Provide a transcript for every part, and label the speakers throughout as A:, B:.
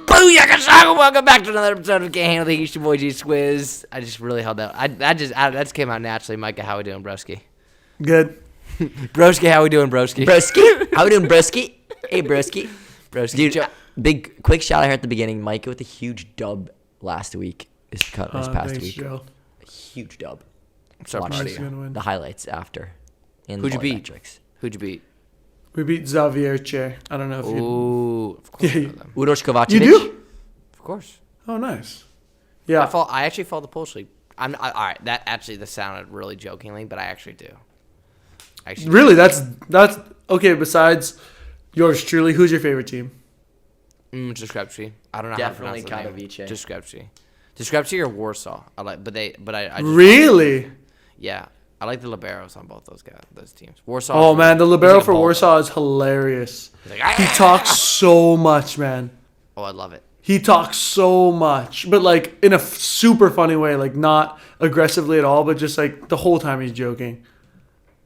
A: Booyah! Welcome back to another episode of Can't Handle the Heat. Your boy G Squiz. I just really held out. That just came out naturally. Micah, how we doing, broski?
B: Good.
A: Broski, how we doing, broski?
C: Broski, how we doing, broski? Hey, broski.
A: Broski.
C: Dude, big quick shout out here at the beginning. Micah with a huge dub last week. This past
B: Thanks,
C: week.
B: Joe.
C: A huge dub.
A: I'm so proud of you.
C: The highlights after. And
A: Who'd you beat?
C: Metrics.
A: Who'd you beat?
B: We beat IYCHTH. I don't know if you...
A: Ooh, of course I know them.
C: Uroš Kovacevic.
B: You do?
A: Of course.
B: Oh, nice. Yeah.
A: I actually followed the Polish league. All right. That sounded really jokingly, but I actually do.
B: Really? That's... Okay, besides yours truly, who's your favorite team?
A: Discrepancy. I don't know
C: Definitely
A: how to pronounce the name.
C: Katowice.
A: Discrepancy. Discrepancy or Warsaw. I just,
B: Really?
A: Yeah. I like the liberos on both those teams. Warsaw.
B: Oh, man. The libero for Warsaw is hilarious.
A: Like,
B: He talks so much, man.
A: Oh, I love it.
B: He talks so much, but like in a super funny way, like not aggressively at all, but just like the whole time he's joking.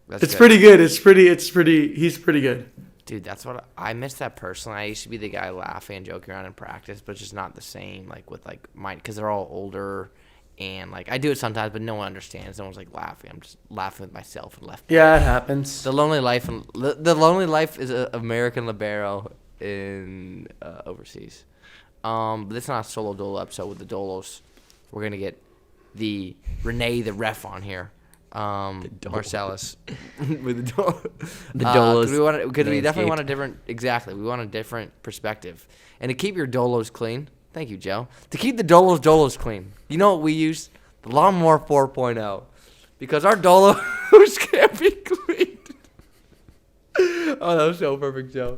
B: It's pretty good. He's pretty good.
A: Dude, that's what I miss that personally. I used to be the guy laughing and joking around in practice, but it's just not the same. Like with like mine, because they're all older, and like I do it sometimes, but no one understands. No one's like laughing. I'm just laughing with myself and left.
B: Yeah, it happens.
A: The lonely life and the lonely life is an American libero in overseas. But this is not a solo dolo episode with the dolos. We're gonna get the Renee the ref on here. Marcellus with the dolos. Because we definitely want a different. Exactly, we want a different perspective. And to keep your dolos clean, thank you, Joe. To keep the dolos clean, you know what we use? The Lawnmower 4.0, because our dolos can't be cleaned. Oh, that was so perfect, Joe.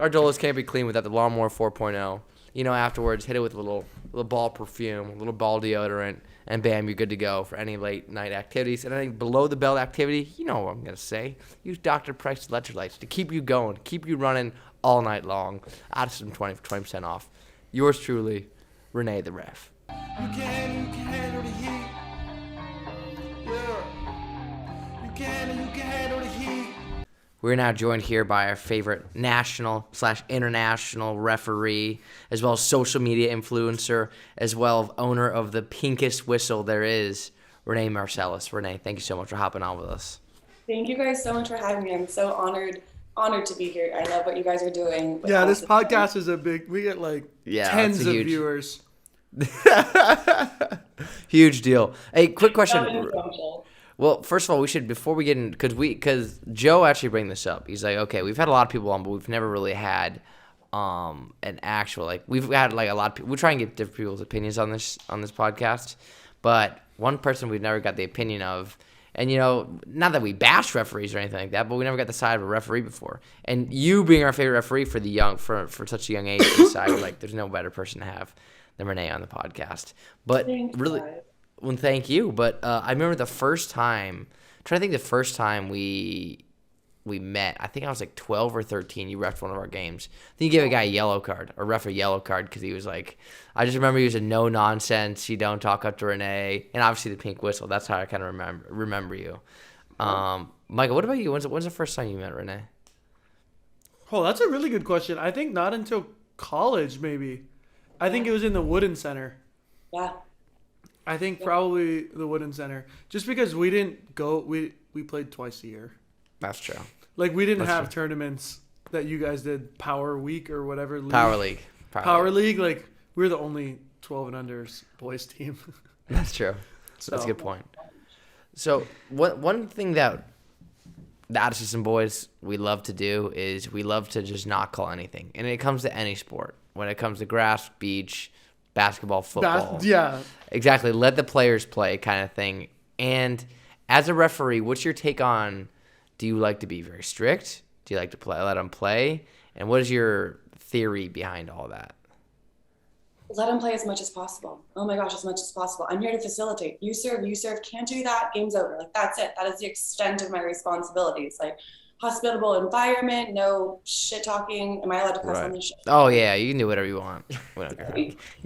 A: Our dolos can't be clean without the Lawnmower 4.0. You know, afterwards, hit it with a little ball perfume, a little ball deodorant, and bam, you're good to go for any late night activities. And I think below the belt activity, you know what I'm going to say. Use Dr. Price electrolytes to keep you going, keep you running all night long. Add some 20% off. Yours truly, Renee the ref.
D: You can handle the heat. Yeah. You can handle the heat.
A: We're now joined here by our favorite national/international referee, as well as social media influencer, as well as owner of the pinkest whistle there is, Renee Marcellus. Renee, thank you so much for hopping on with us.
E: Thank you guys so much for having me. I'm so honored to be here. I love what you guys are doing.
B: Yeah, this podcast is we get like tens of viewers.
A: Huge deal. Hey, quick question. Well, first of all, we should, before we get in, because Joe actually bring this up. He's like, okay, we've had a lot of people on, but we've never really had an actual, like, we've had like a lot of people. We try and get different people's opinions on this podcast, but one person we've never got the opinion of, and you know, not that we bash referees or anything like that, but we never got the side of a referee before. And you being our favorite referee for the young, for such a young age, decided like there's no better person to have than Renee on the podcast. But
E: Thanks,
A: really.
E: guys.
A: Well, thank you. But I remember the first time we met, I think I was like 12 or 13. You refed one of our games. I think you gave a guy a yellow card, or ref a yellow card, because he was like, I just remember he was a no nonsense. You don't talk up to Renee, and obviously the pink whistle. That's how I kind of remember you. Michael, what about you? When's the first time you met Renee?
B: Oh, that's a really good question. I think not until college, maybe. I think it was in the Wooden Center.
E: Yeah.
B: I think probably the Wooden Center. Just because we didn't go, we played twice a year.
A: That's true.
B: Like, we didn't have tournaments that you guys did, Power Week or whatever. League.
A: Power League.
B: Power League, like, we were the only 12 and unders boys team.
A: That's true. That's a good point. So, one thing that the Addison boys we love to do is we love to just not call anything. And it comes to any sport. When it comes to grass, beach, basketball, football.
B: Yeah.
A: Exactly. Let the players play kind of thing. And as a referee, what's your take on, do you like to be very strict? Do you like to let them play? And what is your theory behind all that?
E: Let them play as much as possible. Oh my gosh, as much as possible. I'm here to facilitate. You serve. Can't do that, game's over. Like, that's it. That is the extent of my responsibilities. Like, hospitable environment, no shit talking. Am I allowed to cuss on this shit?
A: Oh yeah, you can do whatever you want.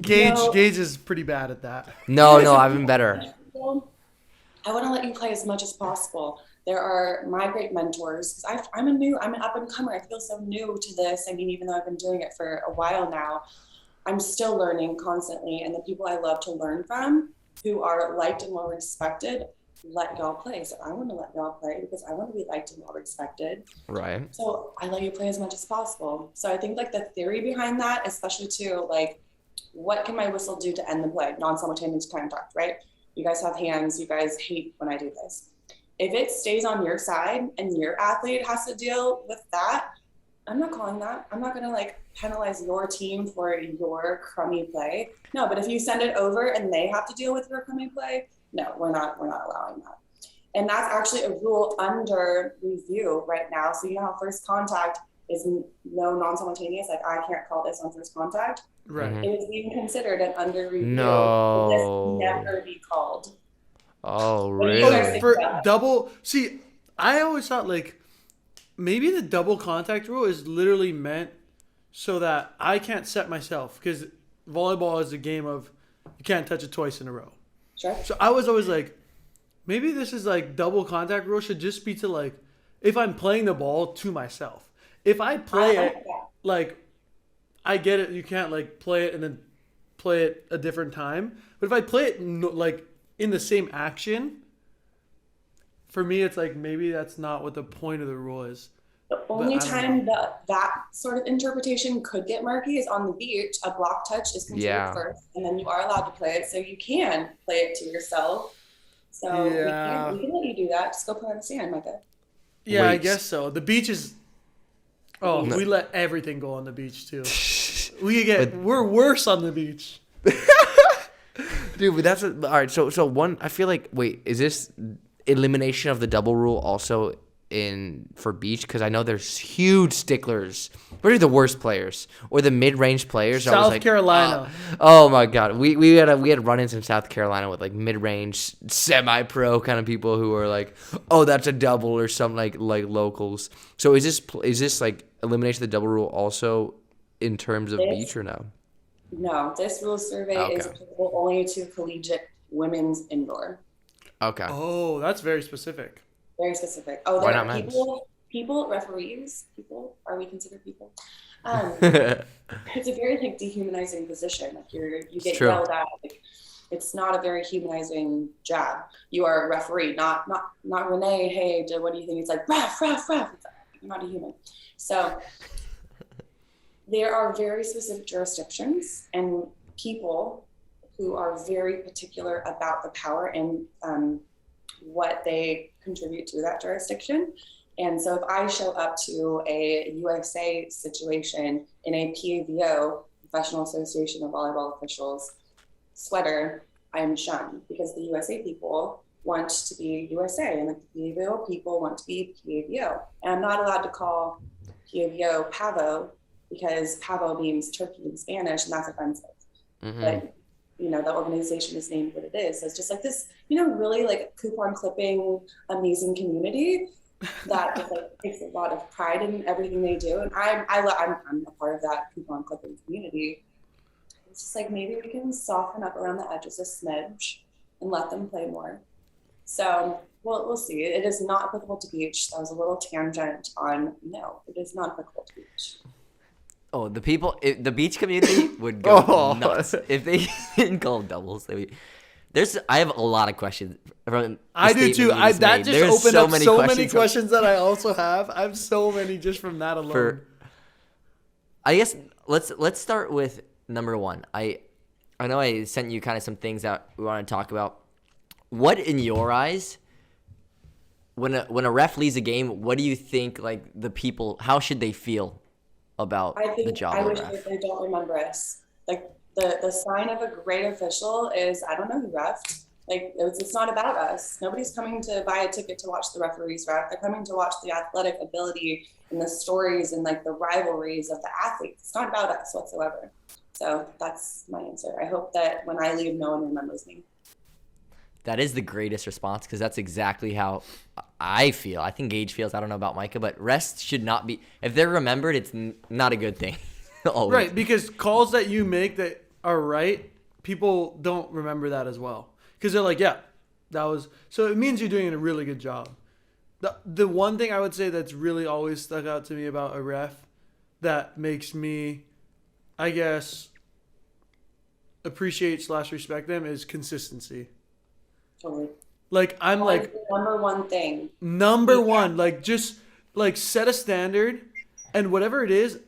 B: Gage is pretty bad at that.
A: No, I've been better.
E: I want to let you play as much as possible. There are my great mentors, because I'm an up and comer. I feel so new to this. I mean, even though I've been doing it for a while now, I'm still learning constantly. And the people I love to learn from, who are liked and well respected, let y'all play. So I want to let y'all play because I want to be liked and well respected.
A: Right.
E: So I let you play as much as possible. So I think like the theory behind that, especially too, like, what can my whistle do to end the play? Non-simultaneous contact, right? You guys have hands. You guys hate when I do this. If it stays on your side and your athlete has to deal with that, I'm not calling that. I'm not going to like penalize your team for your crummy play. No, but if you send it over and they have to deal with your crummy play, no, we're not allowing that. And that's actually a rule under review right now. So you know how first contact is no non-simultaneous, like I can't call this on first contact.
B: Right.
A: Mhm.
E: It is being considered an under review.
A: No.
E: This never be called.
A: Oh,
E: What do you guys
A: really?
E: think?
B: For double, see, I always thought like maybe the double contact rule is literally meant so that I can't set myself, because volleyball is a game of you can't touch it twice in a row.
E: Sure.
B: So I was always like, maybe this is like double contact rule should just be to like, if I'm playing the ball to myself. If I play it, like, I get it, you can't like play it and then play it a different time. But if I play it like in the same action, for me it's like maybe that's not what the point of the rule is.
E: The only time that sort of interpretation could get murky is on the beach. A block touch is considered first, and then you are allowed to play it, so you can play it to yourself. So we can let you do that. Just go play on the sand, Micah.
B: Yeah, I
A: Wait.
B: guess so. The beach is. Oh, we let everything go on the beach too. We're worse on the beach.
A: Dude, but that's all right. So one, I feel like, wait, is this elimination of the double rule also in for beach? Because I know there's huge sticklers. What are the worst players or the mid-range players?
B: South Carolina.
A: Oh my God, we had run-ins in South Carolina with like mid-range, semi-pro kind of people who are like, oh, that's a double or something like locals. So is this like elimination of the double rule also in terms of beach or no?
E: No, this rule survey is applicable only to collegiate women's indoor.
A: Okay.
B: Oh, that's very specific.
E: Very specific. Oh,
A: Why
E: there
A: not
E: are
A: men's?
E: people, referees, people. Are we considered people? It's a very like dehumanizing position. Like you get
A: true.
E: yelled at. Like, it's not a very humanizing job. You are a referee, not Renee. Hey, what do you think? It's like ref. It's like, you're not a human. So there are very specific jurisdictions and people who are very particular about the power and what they contribute to that jurisdiction. And so if I show up to a USA situation in a PAVO, Professional Association of Volleyball Officials, sweater, I am shunned because the USA people want to be USA and the PAVO people want to be PAVO. And I'm not allowed to call PAVO Pavo because Pavo means turkey in Spanish, and that's offensive.
A: Mm-hmm.
E: But the organization is named what it is. So it's just like this, really like coupon clipping, amazing community that just like takes a lot of pride in everything they do. And I'm a part of that coupon clipping community. It's just like maybe we can soften up around the edges a smidge and let them play more. So we'll see. It is not applicable to beach. That was a little tangent on no, it is not applicable to beach.
C: Oh, the the beach community would go nuts if they didn't call them doubles. I have a lot of questions.
B: I do too. That just
C: There's
B: opened up so many
C: questions
B: questions that I also have. I have so many just from that alone.
C: I guess let's start with number one. I know I sent you kind of some things that we want to talk about. What in your eyes, when a ref leaves a game, what do you think like the people? How should they feel about the job
E: I
C: of
E: wish
C: ref?
E: that they don't remember us. Like the sign of a great official is I don't know who refed. Like it's not about us. Nobody's coming to buy a ticket to watch the referees ref. They're coming to watch the athletic ability and the stories and like the rivalries of the athletes. It's not about us whatsoever. So that's my answer. I hope that when I leave, no one remembers me.
C: That is the greatest response because that's exactly how I feel. I think Gage feels. I don't know about Micah, but rest should not be. If they're remembered, it's not a good thing.
B: Right, because calls that you make that are right, people don't remember that as well. Because they're like, yeah, that was. So it means you're doing a really good job. The one thing I would say that's really always stuck out to me about a ref that makes me, I guess, appreciate / respect them is consistency.
E: Totally.
B: Like I'm
E: That
B: like
E: is the number one thing.
B: number one, like just like set a standard, and whatever it is,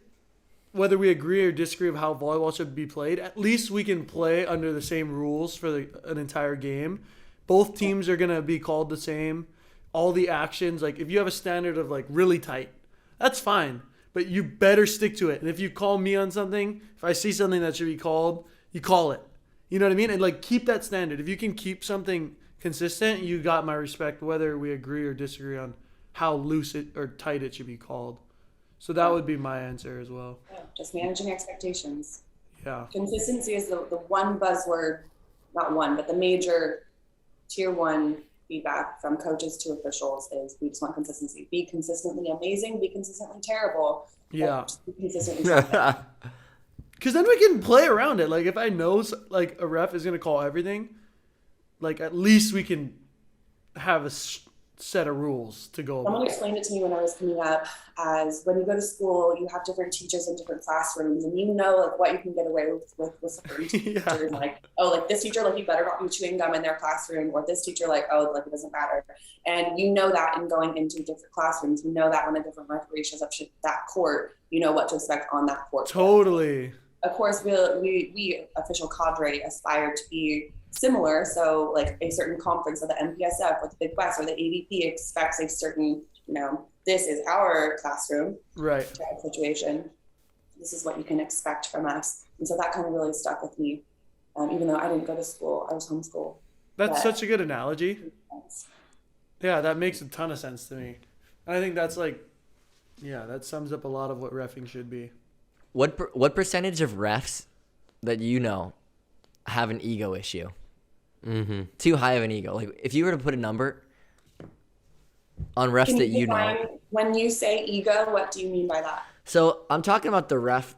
B: whether we agree or disagree of how volleyball should be played, at least we can play under the same rules for an entire game. Both teams are gonna be called the same. All the actions, like if you have a standard of like really tight, that's fine, but you better stick to it. And if you call me on something, if I see something that should be called, you call it. You know what I mean? And like keep that standard. If you can keep something consistent, you got my respect, whether we agree or disagree on how loose it or tight it should be called. So that would be my answer as well.
E: Yeah, just managing expectations.
B: Yeah.
E: Consistency is the one buzzword, not one, but the major tier 1 feedback from coaches to officials is we just want consistency. Be consistently amazing, be consistently terrible.
B: Yeah.
E: Just be consistently something.
B: Because then we can play around it. Like if I know like a ref is gonna call everything, like at least we can have a set of rules to go
E: Someone
B: about.
E: explained it to me when I was coming up as when you go to school, you have different teachers in different classrooms, and you know like what you can get away with certain teachers.
B: Yeah.
E: Like, oh, like this teacher, like you better not be chewing gum in their classroom, or this teacher, like, oh, like it doesn't matter. And you know that in going into different classrooms, you know that when a different referee shows up to that court, you know what to expect on that court.
B: Totally.
E: Of course, we official cadre aspire to be similar. So like a certain conference or the MPSF or the Big West or the ADP expects a certain, this is our classroom
B: Right.
E: type of situation. This is what you can expect from us. And so that kind of really stuck with me. Even though I didn't go to school, I was homeschooled.
B: That's
E: But-
B: such a good analogy. Yeah, that makes a ton of sense to me. And I think that's like, yeah, that sums up a lot of what reffing should be.
C: What percentage of refs that you know have an ego issue?
A: Mm-hmm.
C: Too high of an ego. Like if you were to put a number on refs
E: Can
C: that you know.
E: define, when you say ego, what do you mean by that?
C: So I'm talking about the ref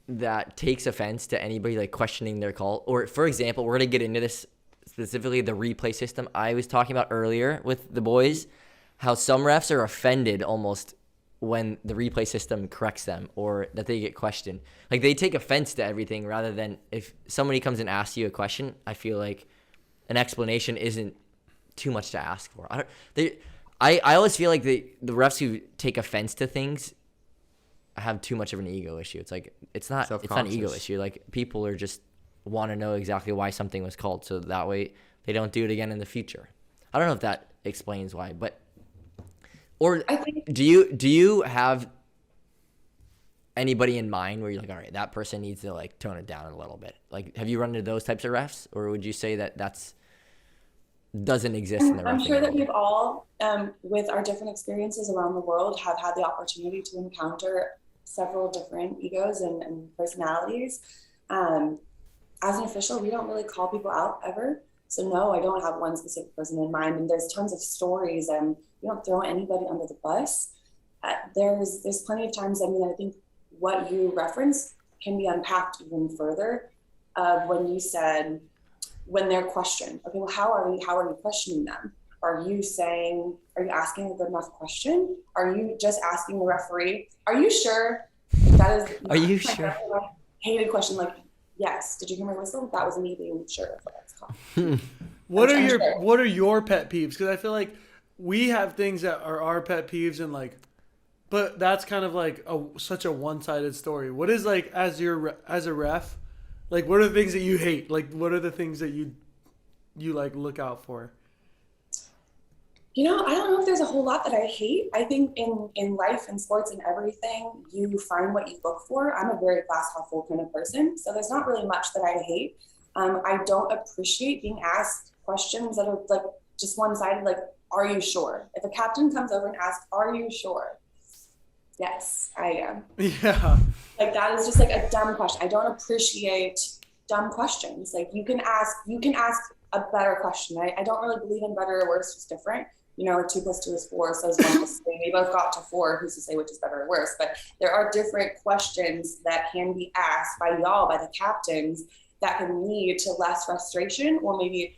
C: that takes offense to anybody like questioning their call. Or for example, we're gonna get into this specifically the replay system I was talking about earlier with the boys, how some refs are offended almost when the replay system corrects them or that they get questioned. Like they take offense to everything rather than if somebody comes and asks you a question, I feel like an explanation isn't too much to ask for. I always feel like the refs who take offense to things have too much of an ego issue. It's like it's not an ego
A: Self-conscious.
C: issue. Like people are just want to know exactly why something was called so that way they don't do it again in the future. I don't know if that explains why, but or
E: I think
C: do you have anybody in mind where you're like, all right, that person needs to like tone it down a little bit? Like, have you run into those types of refs, or would you say that doesn't exist in the
E: I'm
C: reffing
E: sure that
C: world?
E: we've all, with our different experiences around the world, have had the opportunity to encounter several different egos and personalities. As an official, we don't really call people out ever. So no, I don't have one specific person in mind. And there's tons of stories, and we don't throw anybody under the bus. There's plenty of times. I mean, I think what you referenced can be unpacked even further. When you said, when they're questioned, okay, well, how are you questioning them? Are you asking a good enough question? Are you just asking the referee, are you sure? That is,
C: Are you
E: my
C: sure?
E: hated question. Like, yes. Did you hear my whistle? That was me being sure of what it's called.
B: What
E: I'm
B: are
E: sure.
B: what are your pet peeves? Because I feel like we have things that are our pet peeves, and like, but that's kind of like such a one-sided story. What is like as a ref, like what are the things that you hate? Like what are the things that you like look out for?
E: I don't know if there's a whole lot that I hate. I think in life and sports and everything, you find what you look for. I'm a very glass half full kind of person, so there's not really much that I hate. I don't appreciate being asked questions that are like just one-sided, like, are you sure? If a captain comes over and asks, are you sure? Yes, I am.
B: Yeah.
E: Like that is just like a dumb question. I don't appreciate dumb questions. Like you can ask a better question. I don't really believe in better or worse, just different. 2 + 2 is 4, so is 1 + 3. We both got to 4. Who's to say which is better or worse? But there are different questions that can be asked by y'all, by the captains, that can lead to less frustration or maybe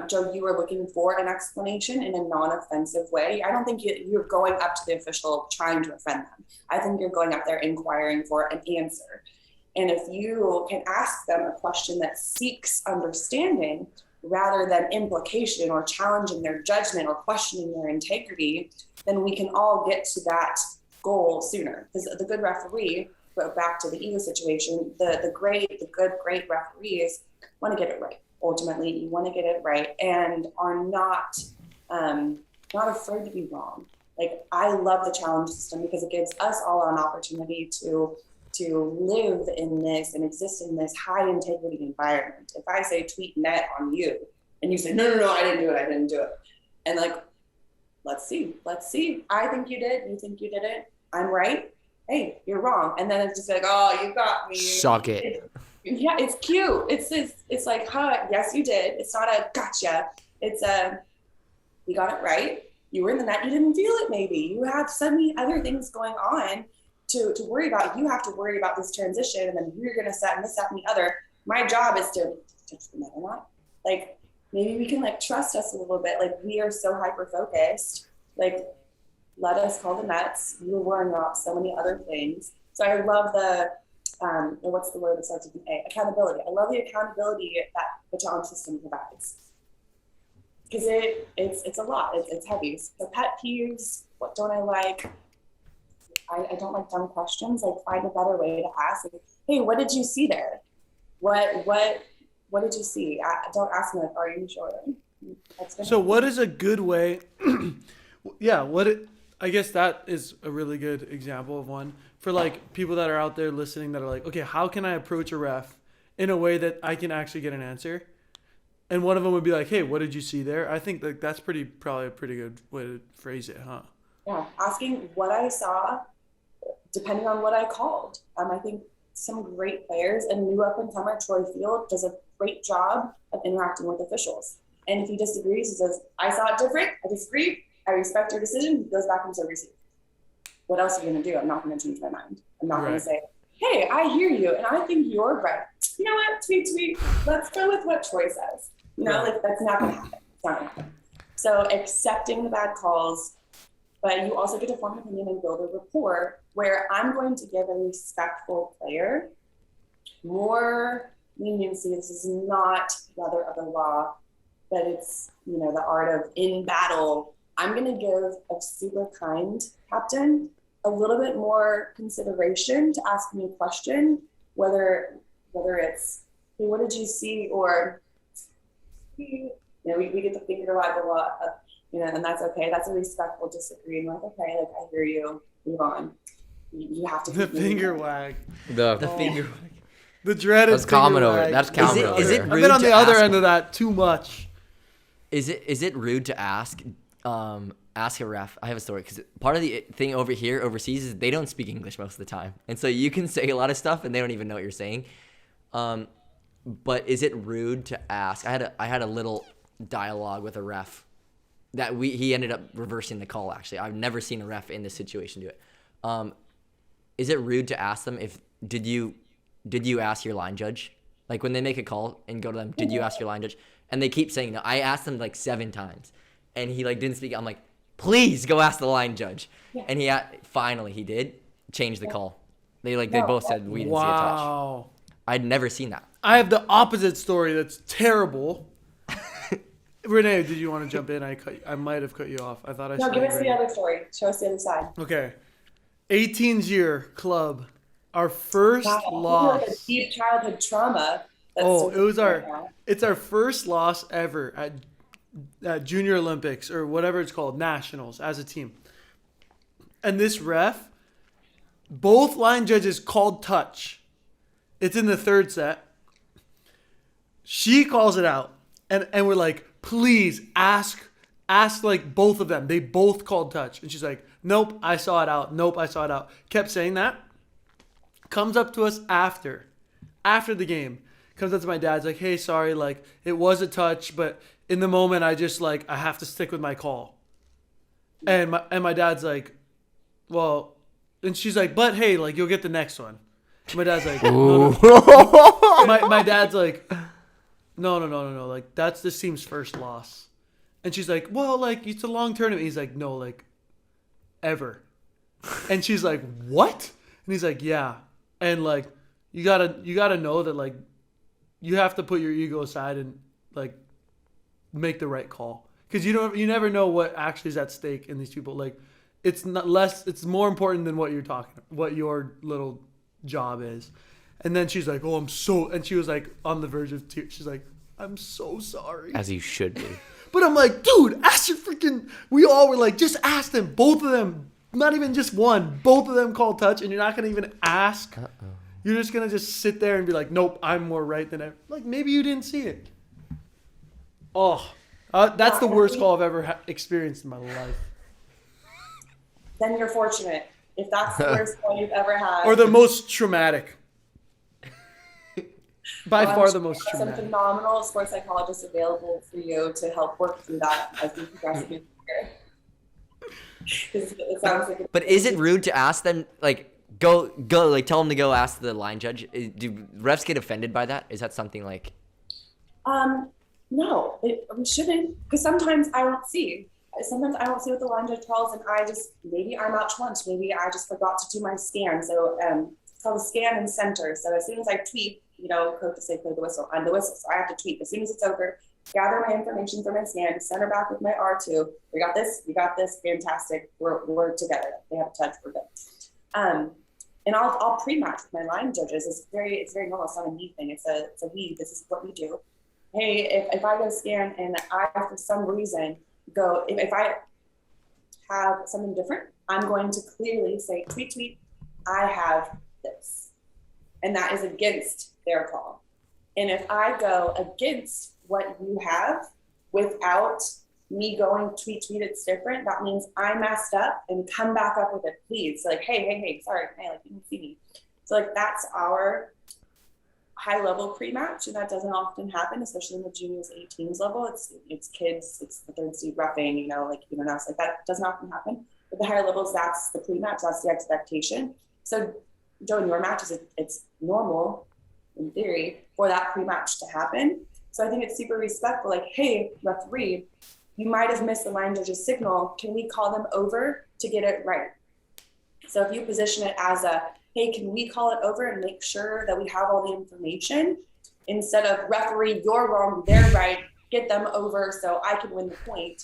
E: Joe, you were looking for an explanation in a non-offensive way. I don't think you're going up to the official trying to offend them. I think you're going up there inquiring for an answer. And if you can ask them a question that seeks understanding rather than implication or challenging their judgment or questioning their integrity, then we can all get to that goal sooner. Because the good referee, but back to the ego situation, the good, great referees want to get it right. Ultimately, you want to get it right and are not afraid to be wrong. Like, I love the challenge system because it gives us all an opportunity to live in this and exist in this high integrity environment. If I say tweet net on you and you say, no, I didn't do it. And like, let's see. I think you did. You think you did it. I'm right. Hey, you're wrong. And then it's just like, oh, you got me.
A: Suck it.
E: Yeah, it's cute. It's like, huh, yes, you did. It's not a gotcha. It's you got it right. You were in the net. You didn't feel it maybe. You have so many other things going on to worry about. You have to worry about this transition, and then you're going to set this, that, and the other. My job is to touch the net or not. Like, maybe we can, like, trust us a little bit. Like, we are so hyper-focused. Like, let us call the nets. You were worrying about so many other things. So I love the, what's the word that starts with an A? Accountability. I love the accountability that the challenge system provides. Because it's a lot. It's heavy. So pet peeves, what don't I like? I don't like dumb questions. Like, find a better way to ask. Like, hey, what did you see there? What did you see? Don't ask me, like, are you sure?
B: So what is a good way? I guess that is a really good example of one for, like, people that are out there listening that are like, okay, how can I approach a ref in a way that I can actually get an answer? And one of them would be like, hey, what did you see there? I think like that's probably a pretty good way to phrase it, huh?
E: Yeah, asking what I saw, depending on what I called. I think some great players, and new up-and-comer Troy Field does a great job of interacting with officials. And if he disagrees, he says, I saw it different, I disagree, I respect your decision, he goes back and so receive. What else are you going to do? I'm not going to change my mind. I'm not going to say, hey, I hear you, and I think you're right. You know what? Tweet. Let's go with what Troy says. You know, like, that's not going to happen. It's not going to happen. So accepting the bad calls, but you also get to form an opinion and build a rapport where I'm going to give a respectful player more leniency. This is not letter of the law, but it's, you know, the art of in battle. I'm going to give a super kind captain a little bit more consideration to ask me a question, whether it's, hey, what did you see? Or, you know, we get the finger wag a lot, you know, and that's okay. That's a respectful disagreeing. Like, okay, like, I hear you. Move on. You have to.
B: The finger wag.
A: The
C: finger
A: wag.
B: The dreaded.
A: That's common
B: finger
A: over.
B: wag.
A: That's common over.
C: Is it
B: I've
C: rude
B: been on
C: to
B: the other
C: ask-
B: end of that too much.
C: Is it rude to ask a ref? I have a story because part of the thing over here overseas is they don't speak English most of the time, and so you can say a lot of stuff and they don't even know what you're saying. But is it rude to ask? I had a little dialogue with a ref that he ended up reversing the call. Actually, I've never seen a ref in this situation do it. Is it rude to ask them did you ask your line judge? Like, when they make a call and go to them, did you ask your line judge? And they keep saying no. I asked them like 7 times, and he like didn't speak. I'm like, please go ask the line judge. Yeah. And he finally he did change the call. They both said we didn't see a touch.
B: Wow.
C: I'd never seen that.
B: I have the opposite story that's terrible. Renee, did you want to jump in? I might have cut you off. I thought I saw
E: No, give
B: you
E: us
B: ready.
E: the other story. Show us the other side.
B: Okay. 18's year club. Our first loss.
E: Like a deep childhood trauma.
B: It's our first loss ever at Junior Olympics or whatever it's called, nationals, as a team. And this ref, both line judges called touch. It's in the third set. She calls it out. And we're like, please ask like both of them. They both called touch. And she's like, nope, I saw it out. Nope, I saw it out. Kept saying that. Comes up to us after the game. Comes up to my dad's like, hey, sorry, like, it was a touch, but in the moment I just like, I have to stick with my call. And my dad's like, well, and she's like, but hey, like, you'll get the next one. My dad's like, no. My dad's like, No. Like, that's this team's first loss. And she's like, well, like, it's a long tournament. He's like, no, like, ever. And she's like, what? And he's like, yeah. And, like, you gotta know that, like, you have to put your ego aside and, like, make the right call. Because you never know what actually is at stake in these people. Like, it's more important than what your little job is. And then she's like, and she was like on the verge of tears. She's like, I'm so sorry.
A: As you should be.
B: But I'm like, dude, ask your freaking, we all were like, just ask them, both of them, not even just one, both of them call touch, and you're not going to even ask. You're just going to just sit there and be like, nope, I'm more right than ever. Like, maybe you didn't see it. Oh, that's the worst call I've ever experienced in my life.
E: Then you're fortunate. If that's the worst call you've ever had.
B: Or the most traumatic. By
E: Well,
B: far the most
E: some
B: traumatic.
E: phenomenal sports psychologists available for you to help work through that as you progress in your career. 'Cause it sounds like
C: But is it rude to ask them, like, go, like, tell them to go ask the line judge? Do refs get offended by that? Is that something like?
E: No, we shouldn't, because sometimes I don't see. Sometimes I don't see what the line judge calls, and maybe I'm out to lunch. Maybe I just forgot to do my scan. So it's called a scan and center. So as soon as I tweet, coach will say play the whistle. I'm the whistle, so I have to tweet as soon as it's over. Gather my information from my scan, center back with my R2. We got this, fantastic. We're together. They have a touch, we're good. And I'll pre-match with my line judges. It's very normal. It's not a me thing. It's a we. This is what we do. Hey, if I go scan and I, for some reason, if I have something different, I'm going to clearly say, tweet, I have this. And that is against their call. And if I go against what you have without me going tweet, it's different, that means I messed up and come back up with it, please. So like, hey, sorry, like, you didn't see me. So like, that's our high level pre-match, and that doesn't often happen, especially in the juniors 18s level. It's kids, it's the third seed roughing, like that doesn't often happen. But the higher levels, that's the pre-match, that's the expectation. So Joe, in your matches, it's normal in theory for that pre-match to happen. So I think it's super respectful. Like, hey, referee, you might have missed the line judge's signal. Can we call them over to get it right? So if you position it as hey, can we call it over and make sure that we have all the information instead of referee, you're wrong, they're right, get them over so I can win the point.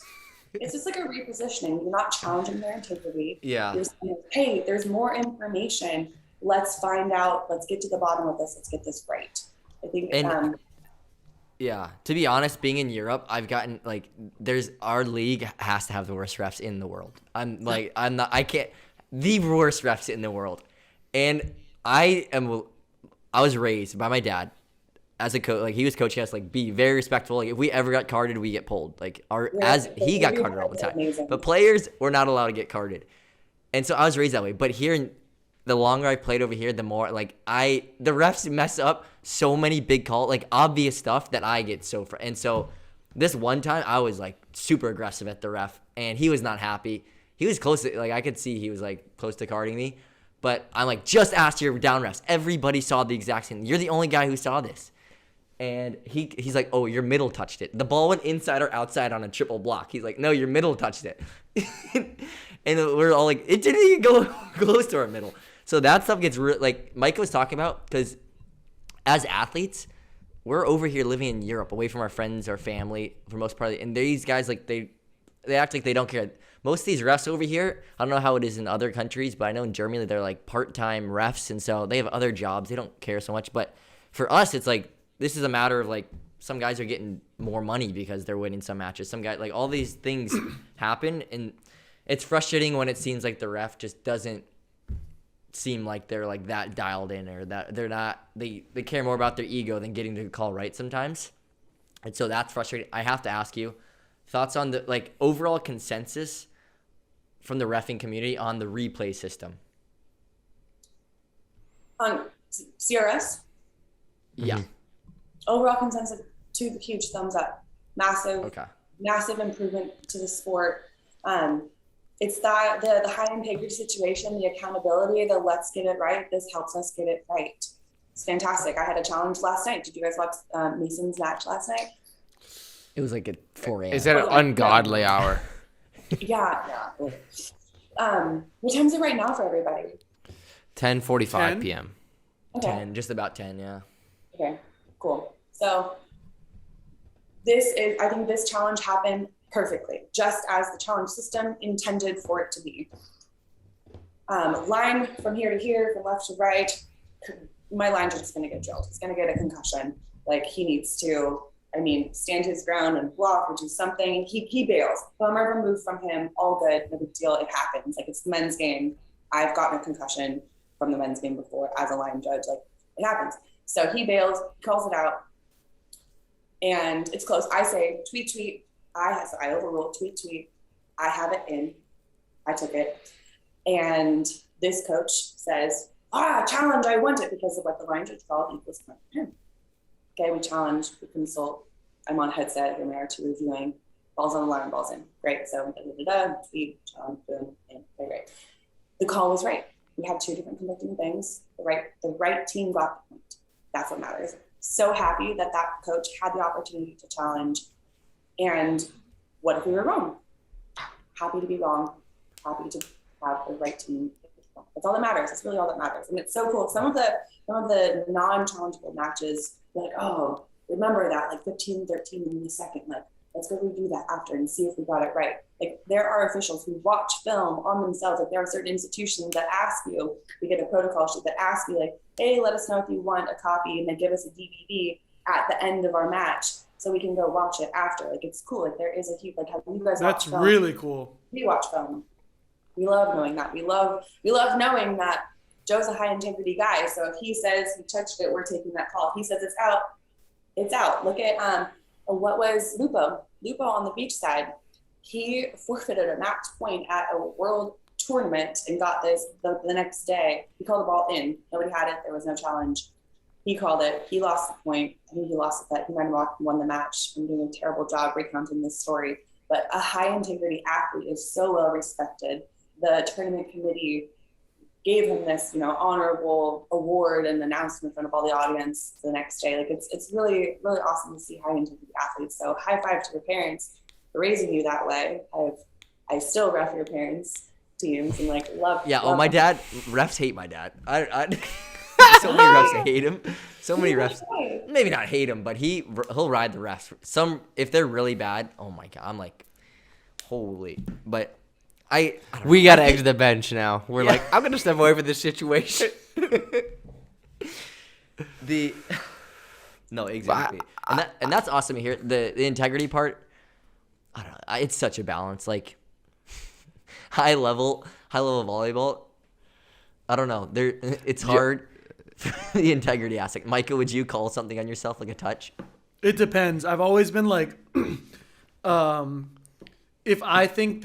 E: It's just like a repositioning. You're not challenging their integrity.
C: Yeah.
E: You're saying, hey, there's more information. Let's find out. Let's get to the bottom of this. Let's get this right. I think.
C: Yeah, to be honest, being in Europe, I've gotten like, our league has to have the worst refs in the world. The worst refs in the world. And I was raised by my dad as a coach. Like, he was coaching us, like, be very respectful. Like, if we ever got carded, we get pulled. Like, he got carded all the time.
E: Amazing.
C: But players were not allowed to get carded. And so I was raised that way. But here, the longer I played over here, the more, like, the refs mess up so many big calls, like, obvious stuff that I get and so this one time I was, like, super aggressive at the ref, and he was not happy. He was close to, like, I could see he was, like, close to carding me. But I'm like, just ask your down refs. Everybody saw the exact same. You're the only guy who saw this. And he's like, oh, your middle touched it. The ball went inside or outside on a triple block. He's like, no, your middle touched it. And we're all like, it didn't even go close to our middle. So that stuff gets like Micah was talking about, because as athletes, we're over here living in Europe, away from our friends, our family, for most part. And these guys, like, they act like they don't care. Most of these refs over here, I don't know how it is in other countries, but I know in Germany they're like part-time refs, and so they have other jobs. They don't care so much. But for us, it's like, this is a matter of, like, some guys are getting more money because they're winning some matches. Some guys, like, all these things happen, and it's frustrating when it seems like the ref just doesn't seem like they're, like, that dialed in, or that they're not, they care more about their ego than getting the call right sometimes. And so that's frustrating. I have to ask you, thoughts on the, like, overall consensus from the reffing community on the replay system?
E: On CRS?
C: Yeah.
E: Overall consensus, 2 huge thumbs up. Massive improvement to the sport. It's that the high integrity situation, the accountability, the let's get it right. This helps us get it right. It's fantastic. I had a challenge last night. Did you guys watch Mason's match last night?
C: It was like at 4 a.m.
A: Is that an ungodly hour?
E: Yeah. What time is it right now for everybody?
A: 10:45
B: 10?
A: p.m.
E: Okay.
C: 10, just about 10, yeah.
E: Okay, cool. So I think this challenge happened perfectly, just as the challenge system intended for it to be. Line from here to here, from left to right. My line just going to get drilled. He's going to get a concussion. Like, he needs to, stand his ground and block or do something. He bails. Bummer of a move from him. All good. No big deal. It happens. Like, it's the men's game. I've gotten a concussion from the men's game before as a line judge. Like, it happens. So he bails, calls it out, and it's close. I say, tweet. I overruled, tweet. I have it in. I took it. And this coach says, challenge, I want it, because of what the line judge called equals point for him. Okay, we challenge, we consult. I'm on a headset, I'm there to reviewing. Balls on the line, balls in. Great, so tweet, challenge, boom, in. Okay, great. The call was right. We had two different conflicting things. The right team got the point. That's what matters. So happy that coach had the opportunity to challenge. And what if we were wrong? Happy to be wrong. Happy to have the right team. That's all that matters. That's really all that matters. And it's so cool. Some of the non-challengeable matches, like, oh, remember that, like 15, 13 in the second, like, let's go redo that after and see if we got it right. Like, there are officials who watch film on themselves. Like, there are certain institutions that ask you, we get a protocol sheet that asks you, like, hey, let us know if you want a copy, and they give us a DVD at the end of our match so we can go watch it after. Like, it's cool. Like, there is a huge, like, have you guys
B: That's
E: watched film?
B: really cool.
E: We watch film. We love knowing that. We love knowing that Joe's a high integrity guy. So if he says he touched it, we're taking that call. If he says it's out, it's out. Look at what was Lupo on the beach side. He forfeited a match point at a world tournament and got this the next day. He called the ball in. Nobody had it. There was no challenge. He called it. He lost the point. I think he lost the bet. He might have won the match. I'm doing a terrible job recounting this story. But a high integrity athlete is so well respected. The tournament committee gave him this, honorable award and announcement in front of all the audience the next day. Like, it's really, really awesome to see high integrity athletes. So high five to your parents for raising you that way. I still ref your parents' teams and love.
C: Yeah.
E: love
C: My
E: them.
C: dad, refs hate my dad. So many refs hate him. So many refs, maybe not hate him, but he'll ride the refs. If they're really bad, oh my God, I'm like, holy. But I don't
A: We
C: know.
A: got to exit the bench now. We're like, I'm going to step away from this situation.
C: No, exactly. And that's awesome to hear. The integrity part, I don't know. It's such a balance. Like, high level volleyball, I don't know. It's hard. The integrity aspect. Micah, would you call something on yourself like a touch?
B: It depends. I've always been like, if I think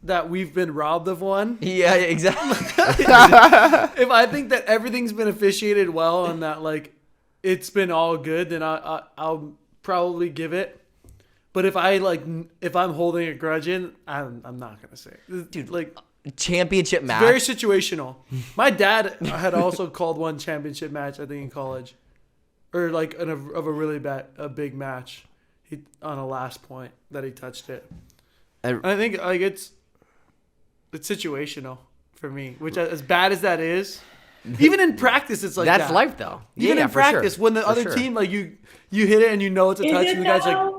B: that we've been robbed of one,
C: Yeah, exactly.
B: if I think that everything's been officiated well and that it's been all good, then I'll probably give it. But if I'm holding a grudge in, I'm not gonna say it.
C: Dude, championship match.
B: Very situational. My dad had also called one championship match, I think, in college, or of a really big match. He on a last point that he touched it. And I think it's situational for me, which as bad as that is, even in practice it's like
A: That's
B: that.
A: life, though.
B: Even
A: Yeah,
B: in
A: for sure.
B: practice, when the
A: For
B: other
A: sure.
B: team you hit it and you know it's a touch, and you guys
E: Yeah.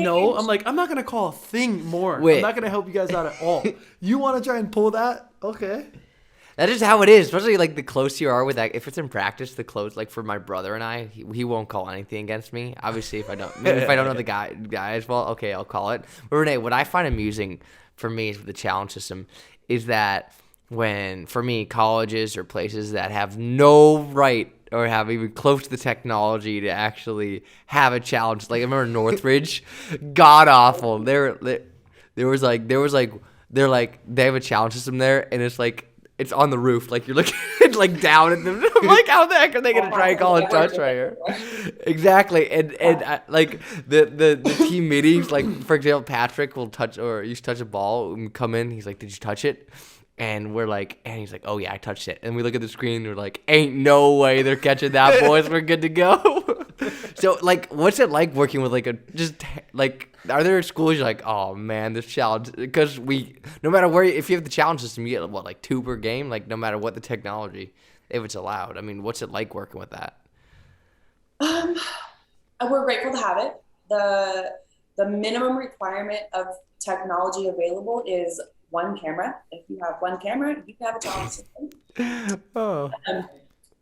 B: no. I'm like, I'm not gonna call a thing more.
A: Wait.
B: I'm not gonna help you guys out at all. You want to try and pull that? Okay.
A: That's just how it is, especially the closer you are with that. If it's in practice, the close. Like for my brother and I, he won't call anything against me. Obviously, if I don't know the guy as well, okay, I'll call it. But Renee, what I find amusing for me with the challenge system is that when, for me, colleges or places that have no right or have even close to the technology to actually have a challenge, like I remember Northridge, god awful. They have a challenge system there, and it's on the roof, you're looking down at them. I'm like, how the heck are they gonna try and call a touch right here? Exactly, and the team meetings, for example, Patrick will touch or used to touch a ball and come in. He's like, "Did you touch it?" And we're like, and he's like, oh yeah, I touched it. And we look at the screen, and we're like, ain't no way they're catching that, boys. We're good to go. So like, what's it like working with like are there schools you're like, oh man, this challenge? Because no matter where, if you have the challenge system, you get what, like 2 per game, like no matter what the technology, if it's allowed. I mean, what's it like working with that?
E: We're grateful to have it. The minimum requirement of technology available is 1 camera. If you have 1 camera, you can have a challenge system.
B: Oh.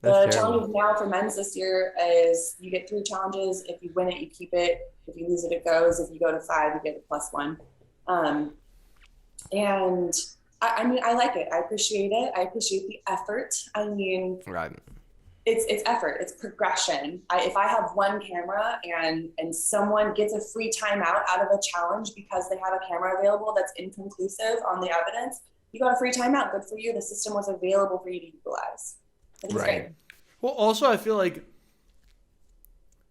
E: The challenge now for men's this year is you get 3 challenges. If you win it, you keep it. If you lose it, it goes. If you go to 5, you get a +1. And I mean, I like it. I appreciate it. I appreciate the effort. I mean,
A: Right.
E: It's effort. It's progression. If I have 1 camera and someone gets a free timeout out of a challenge because they have a camera available that's inconclusive on the evidence, you got a free timeout. Good for you. The system was available for you to utilize.
A: Right.
B: Well, also, I feel like,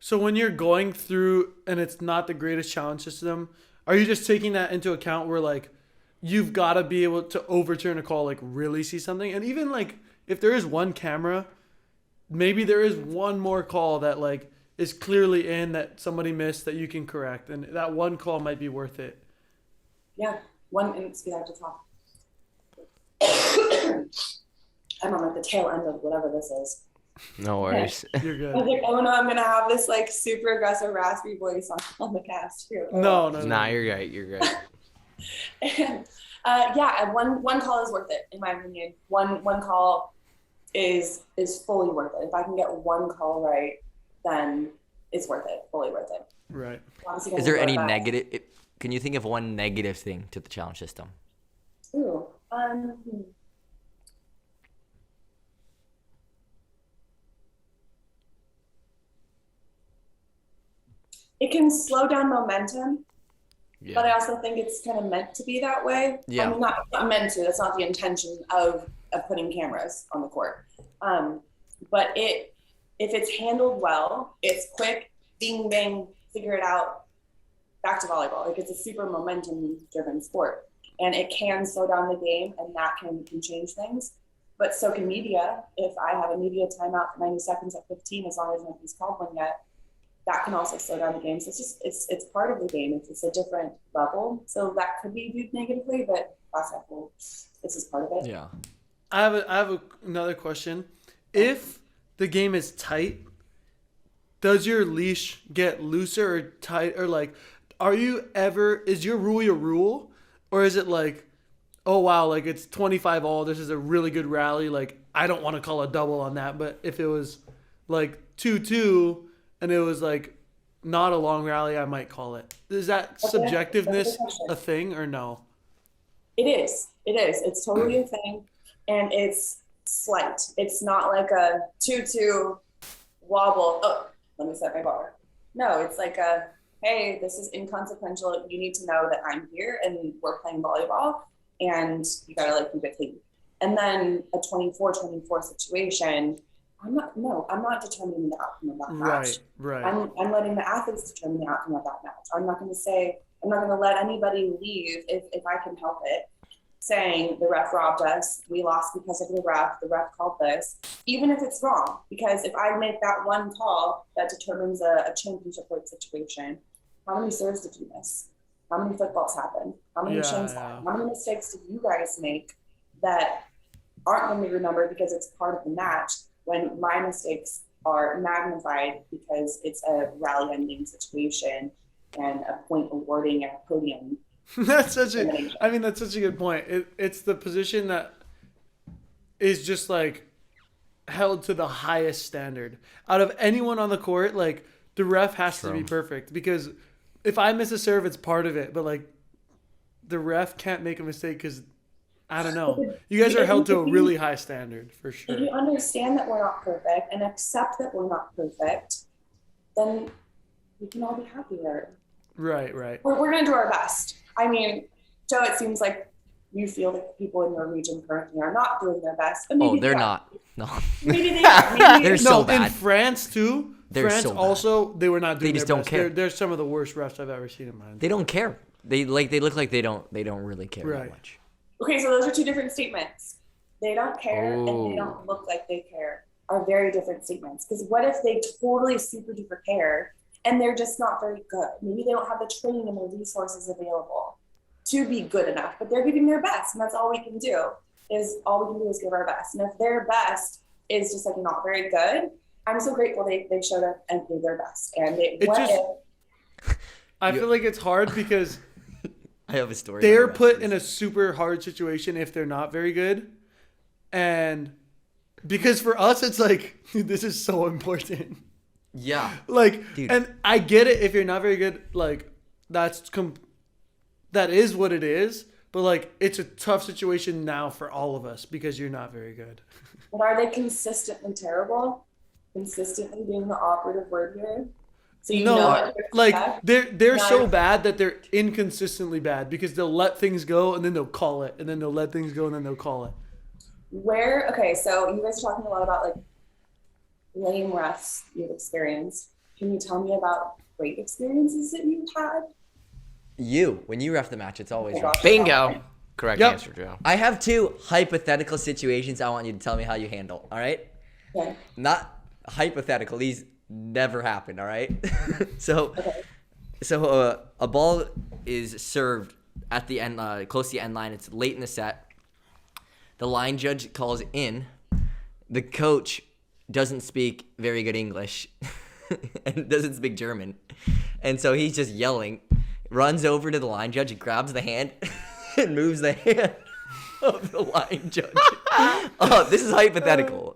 B: so when you're going through and it's not the greatest challenge system, are you just taking that into account where, like, you've got to be able to overturn a call, like, really see something? And even, like, if there is 1 camera, maybe there is 1 more call that, like, is clearly in that somebody missed that you can correct. And that 1 call might be worth it.
E: Yeah. 1, and speak out to talk. I'm on like the tail end of whatever this is.
A: No worries.
B: You're
E: I was
B: good.
E: like, oh no, I'm gonna have this like super aggressive raspy voice on the cast too.
B: No.
A: Nah, you're great. You're great.
E: And yeah, one call is worth it in my opinion. One call is fully worth it. If I can get 1 call right, then it's worth it. Fully worth it.
B: Right.
E: Obviously,
C: Is there
E: gonna
C: any
E: go back.
C: negative? Can you think of one negative thing to the challenge system?
E: Ooh. It can slow down momentum, but I also think it's kind of meant to be that way.
C: Yeah.
E: I mean, not meant to. That's not the intention of putting cameras on the court. But if it's handled well, it's quick, bing, bang, figure it out, back to volleyball. Like, it's a super momentum-driven sport. And it can slow down the game, and that can change things. But so can media. If I have a media timeout for 90 seconds at 15, as long as nobody's called one yet, that can also slow down the game. So it's part of the game. It's a different level. So that could be viewed negatively, but basketball, this is part of it.
C: Yeah.
B: I have another question. If the game is tight, does your leash get looser or tight, or like, is your rule your rule, or is it like, oh wow, like it's 25 all, this is a really good rally, like I don't want to call a double on that, but if it was like 2-2 and it was like not a long rally, I might call it. Is that subjectiveness a thing or no?
E: It is. It's totally a thing. And it's slight. It's not like a 2-2 wobble. Oh, let me set my bar. No, it's like hey, this is inconsequential. You need to know that I'm here and we're playing volleyball, and you gotta like keep it clean. And then a 24-24 situation, I'm not determining the outcome of that match.
B: Right.
E: I'm letting the athletes determine the outcome of that match. I'm not going to let anybody leave if I can help it, saying the ref robbed us, we lost because of the ref called this, even if it's wrong. Because if I make that 1 call that determines a championship point situation, how many serves did you miss? How many footballs happened? How many chins happened? How many mistakes did you guys make that aren't going to be remembered because it's part of the match, when my mistakes are magnified because it's a rally ending situation and a point awarding at a podium.
B: That's such a good point. It's the position that is just like held to the highest standard out of anyone on the court. Like, the ref has to be perfect, because if I miss a serve, it's part of it, but like the ref can't make a mistake because, I don't know. You guys are held to a really high standard, for sure.
E: If you understand that we're not perfect and accept that we're not perfect, then we can all be happier.
B: Right.
E: We're going to do our best. I mean, Joe, it seems like you feel that people in your region currently are not doing their best. But maybe
C: They're not. No.
E: Maybe they are. Maybe
C: They're so
B: in
C: bad.
B: France too.
C: They're
B: France
C: so bad.
B: also, they were not doing
C: They just
B: their
C: don't
B: best.
C: care.
B: They're some of the worst refs I've ever seen in my life.
C: They don't care. They look like they don't really care that much.
E: Okay, so those are two different statements. They don't care and they don't look like they care are very different statements. Because what if they totally super duper care and they're just not very good? Maybe they don't have the training and the resources available to be good enough, but they're giving their best, and that's all we can do. Is give our best. And if their best is just like not very good, I'm so grateful they showed up and gave their best. And
B: I feel like it's hard because
C: I have a story.
B: they're put in a super hard situation if they're not very good. And because for us, it's like, dude, this is so important.
C: Yeah.
B: Like,
C: Dude.
B: and I get it if you're not very good, like, that is what it is. But, like, it's a tough situation now for all of us because you're not very good.
E: But are they consistently terrible? Consistently being the operative word here? So you know what to
B: like
E: expect?
B: they're so bad that they're inconsistently bad because they'll let things go and then they'll call it, and then they'll let things go and then they'll call it.
E: Okay, so you guys are talking a lot about like lame refs you've experienced. Can you tell me about great experiences that you've had?
C: When you ref the match, it's always right.
A: Bingo. Correct
B: Yep.
A: answer, Joe.
C: I have 2 hypothetical situations I want you to tell me how you handle, all right?
E: Okay.
C: Not hypothetical. These never happened, all right? So a ball is served at the end, close to the end line. It's late in the set. The line judge calls in. The coach doesn't speak very good English and doesn't speak German. And so he's just yelling, runs over to the line judge and grabs the hand and moves the hand of the line judge. Oh, this is hypothetical.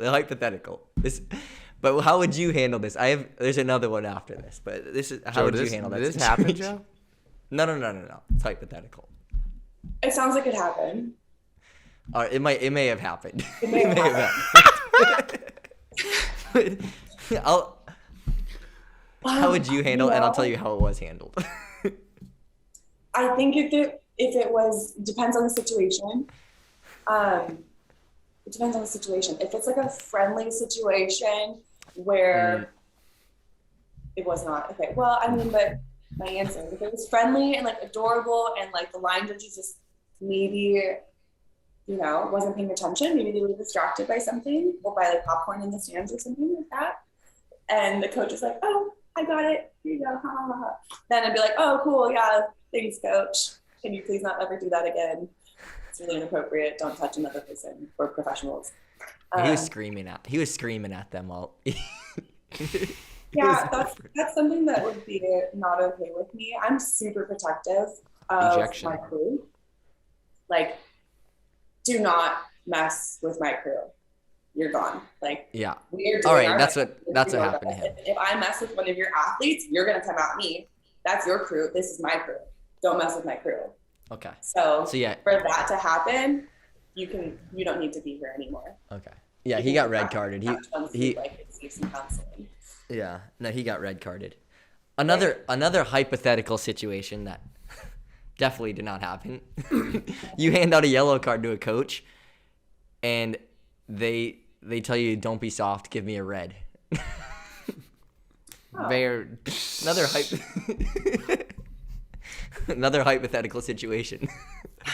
C: But how would you handle this? There's another one after this, but this is how would you handle that?
A: Did this happen, Joe?
C: No. It's hypothetical.
E: It sounds like it happened.
C: It may have happened.
E: It may have happened.
C: How would you handle it? And I'll tell you how it was handled.
E: I think if it was, depends on the situation. It depends on the situation. If it's like a friendly situation where it was not, okay. Well, I mean, but my answer, if it was friendly and like adorable and like the line judge is just maybe, wasn't paying attention, maybe they were distracted by something or by like popcorn in the stands or something like that. And the coach is like, oh, I got it. Here you go. Ha, ha, ha. Then I'd be like, oh, cool. Yeah. Thanks, coach. Can you please not ever do that again? It's really inappropriate. Don't touch another person. We're professionals.
C: He was screaming at them all.
E: Yeah, that's something that would be not okay with me. I'm super protective of my crew. Like, do not mess with my crew. You're gone. Like,
C: yeah.
E: We're
C: all right, that's
E: what
C: happened to him.
E: If I mess with one of your athletes, you're gonna come at me. That's your crew. This is my crew. Don't mess with my crew.
C: Okay.
E: So
C: yeah,
E: for that to happen, you don't need to be here anymore.
C: Okay. Yeah, he got red carded. He
E: some counseling.
C: Yeah, no, he got red carded. Another hypothetical situation that definitely did not happen. You hand out a yellow card to a coach, and they tell you, don't be soft, give me a red. Another hypothetical situation.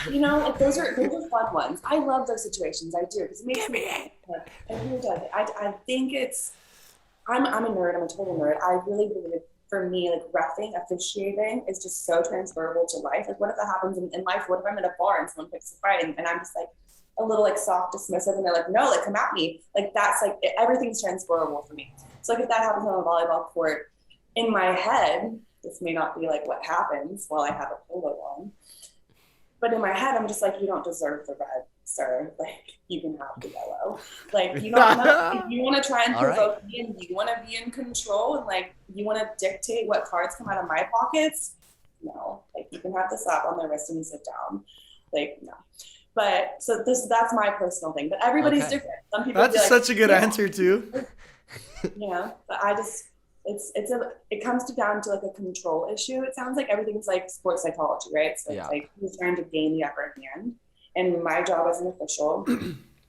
E: Like those are fun ones. I love those situations. I do, because it makes me. It really does. I think it's. I'm a nerd. I'm a total nerd. I really believe, for me, like reffing, officiating is just so transferable to life. Like, what if that happens in life? What if I'm in a bar and someone picks a fight and I'm just like a little like soft, dismissive, and they're like, no, like come at me. Like that's like everything's transferable for me. So like if that happens on a volleyball court, in my head, this may not be like what happens while I have a polo on, but in my head, I'm just like, you don't deserve the red, sir. Like you can have the yellow. Like you don't know if you want to try and provoke me and you want to be in control and like you want to dictate what cards come out of my pockets. No, like you can have the slap on the wrist and sit down. Like no. But so that's my personal thing. But everybody's different. Some people
B: that's such a good answer too.
E: But I just it comes down to like a control issue. It sounds like everything's like sports psychology, right? So it's like who's trying to gain the upper hand. And my job as an official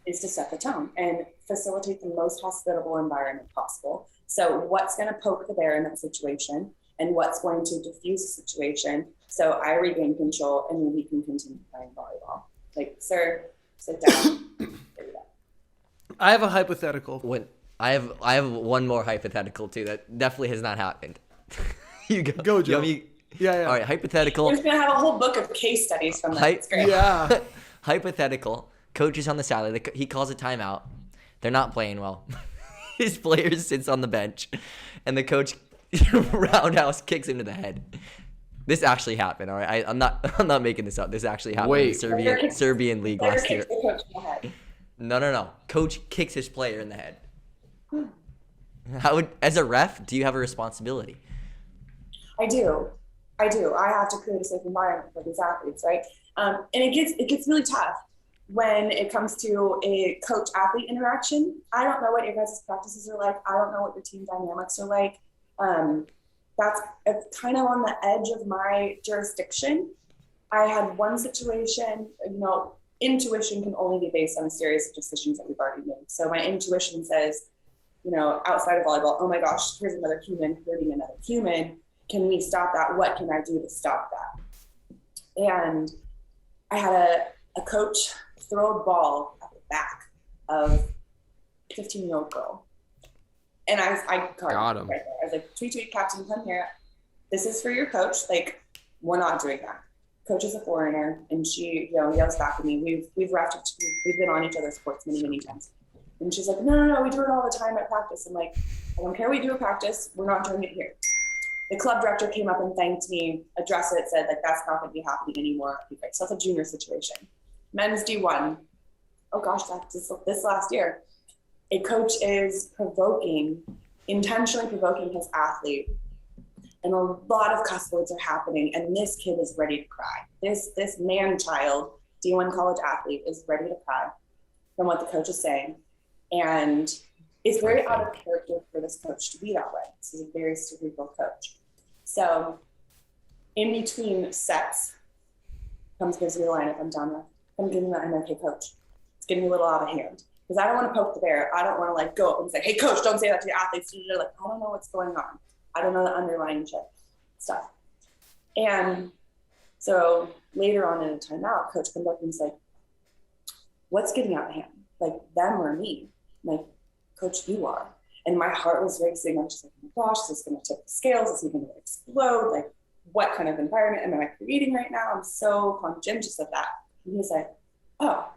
E: is to set the tone and facilitate the most hospitable environment possible. So what's going to poke the bear in that situation and what's going to diffuse the situation so I regain control and we can continue playing volleyball. Like, sir, sit down.
B: I have a hypothetical.
C: When I have one more hypothetical too that definitely has not happened. You go.
B: Go, Joe.
C: You want me-
B: Yeah.
C: All right, hypothetical.
E: We're just gonna have a whole book of case studies from that. It's great.
B: Yeah.
C: Hypothetical. Coach is on the sideline. He calls a timeout. They're not playing well. His player sits on the bench, and the coach roundhouse kicks him to the head. This actually happened. All right, I'm not making this up. This actually happened in the Serbian league
E: Player
C: last
E: kicks
C: year.
E: the coach in the head.
C: No. Coach kicks his player in the head. As a ref, do you have a responsibility?
E: I do. I have to create a safe environment for these athletes, right? And it gets really tough when it comes to a coach-athlete interaction. I don't know what your guys' practices are like. I don't know what your team dynamics are like. It's kind of on the edge of my jurisdiction. I had one situation, intuition can only be based on a series of decisions that we've already made. So my intuition says, outside of volleyball, oh my gosh, here's another human hurting another human. Can we stop that? What can I do to stop that? And I had a coach throw a ball at the back of a 15-year-old girl. And I
A: Got him.
E: Right there. I was like, tweet, captain, come here. This is for your coach. Like, we're not doing that. Coach is a foreigner, and she, yells back at me. We've been on each other's courts many times. And she's like, no, we do it all the time at practice. I'm like, I don't care what you do at practice. We're not doing it here. The club director came up and thanked me, addressed it, said, that's not going to be happening anymore. So that's a junior situation. Men's D1. Oh gosh, that's this last year. A coach is intentionally provoking his athlete. And a lot of cuss words are happening, and this kid is ready to cry. This man-child, D1 college athlete, is ready to cry from what the coach is saying. And it's very out of character for this coach to be that way. This is a very cerebral coach. So in between sets, comes gives me the lineup I'm done with. I'm giving that, I'm okay, coach. It's getting a little out of hand. Because I don't want to poke the bear. I don't want to go up and say, hey, coach, don't say that to your athletes. They're like, I don't know what's going on. I don't know the underlying stuff. And so later on in a timeout, coach comes up and he's like, what's getting out of hand? Like, them or me? I'm like, coach, you are. And my heart was racing. I'm just like, oh my gosh, is this going to tip the scales? Is he going to explode? Like, what kind of environment am I creating right now? I'm so conscientious of that. And he's like, oh,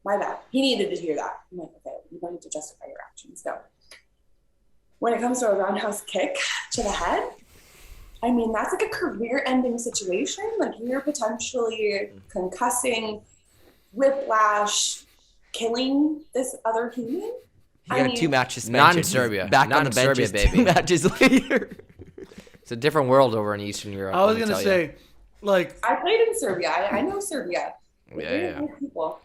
E: my bad. He needed to hear that. I'm like, okay, you don't need to justify your actions. So when it comes to a roundhouse kick to the head, I mean, that's like a career-ending situation. Like, you're potentially concussing, whiplash, killing this other human.
C: He got a 2-match suspension.
A: Not in Serbia.
C: Back
A: Not
C: on the
A: in
C: bench
A: Serbia,
C: is 2
A: baby.
C: matches later.
A: It's a different world over in Eastern Europe.
B: I was
A: let me
B: gonna
A: tell
B: say, like,
E: I played in Serbia. I know Serbia.
A: Yeah,
E: Very
A: yeah.
E: good people.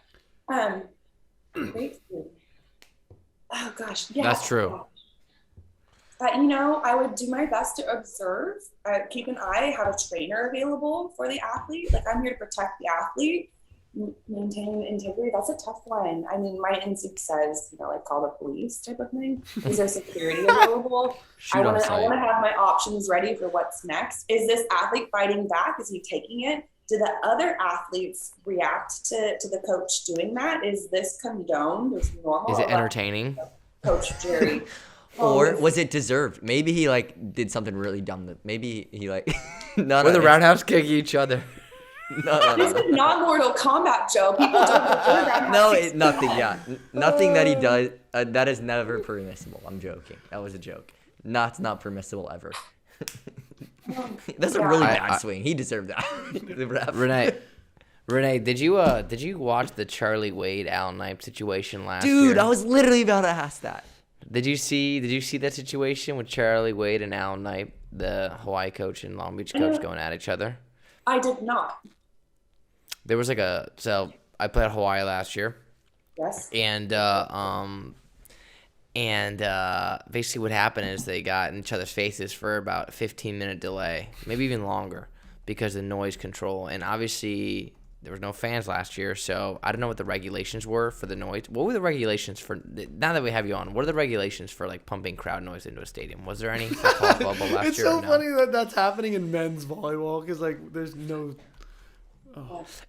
E: Great food. Oh gosh, yeah.
A: That's true.
E: I would do my best to observe, keep an eye, have a trainer available for the athlete. Like, I'm here to protect the athlete, maintain integrity. That's a tough one. I mean, my instinct says, call the police type of thing. Is there security available? I want to have my options ready for what's next. Is this athlete fighting back? Is he taking it? Do the other athletes react to the coach doing that? Is this condoned? Is normal?
A: Is it entertaining?
E: Coach Jerry.
C: Or was it deserved? Maybe he did something really dumb. Maybe he no.
A: With a roundhouse kick each other.
C: No.
E: This is not Mortal Kombat, Joe. People don't do roundhouse
C: No,
E: kicks.
C: nothing. Yeah, nothing that he does. That is never permissible. I'm joking. That was a joke. It's not permissible ever. That's a really bad swing. He deserved that. The ref.
A: Renee, did you watch the Charlie Wade Al Knipe situation last year?
C: Dude, I was literally about to ask that.
A: Did you see that situation with Charlie Wade and Al Knipe, the Hawaii coach and Long Beach coach, going at each other?
E: I did not.
A: There was so I played Hawaii last year.
E: Yes.
A: And basically what happened is they got in each other's faces for about a 15-minute delay, maybe even longer, because of noise control. And obviously there was no fans last year, so I don't know what the regulations were for the noise. What were the regulations for, now that we have you on, what are the regulations for pumping crowd noise into a stadium? Was there any for college volleyball last
B: it's
A: year?
B: so
A: or no?
B: funny that that's happening in men's volleyball because there's no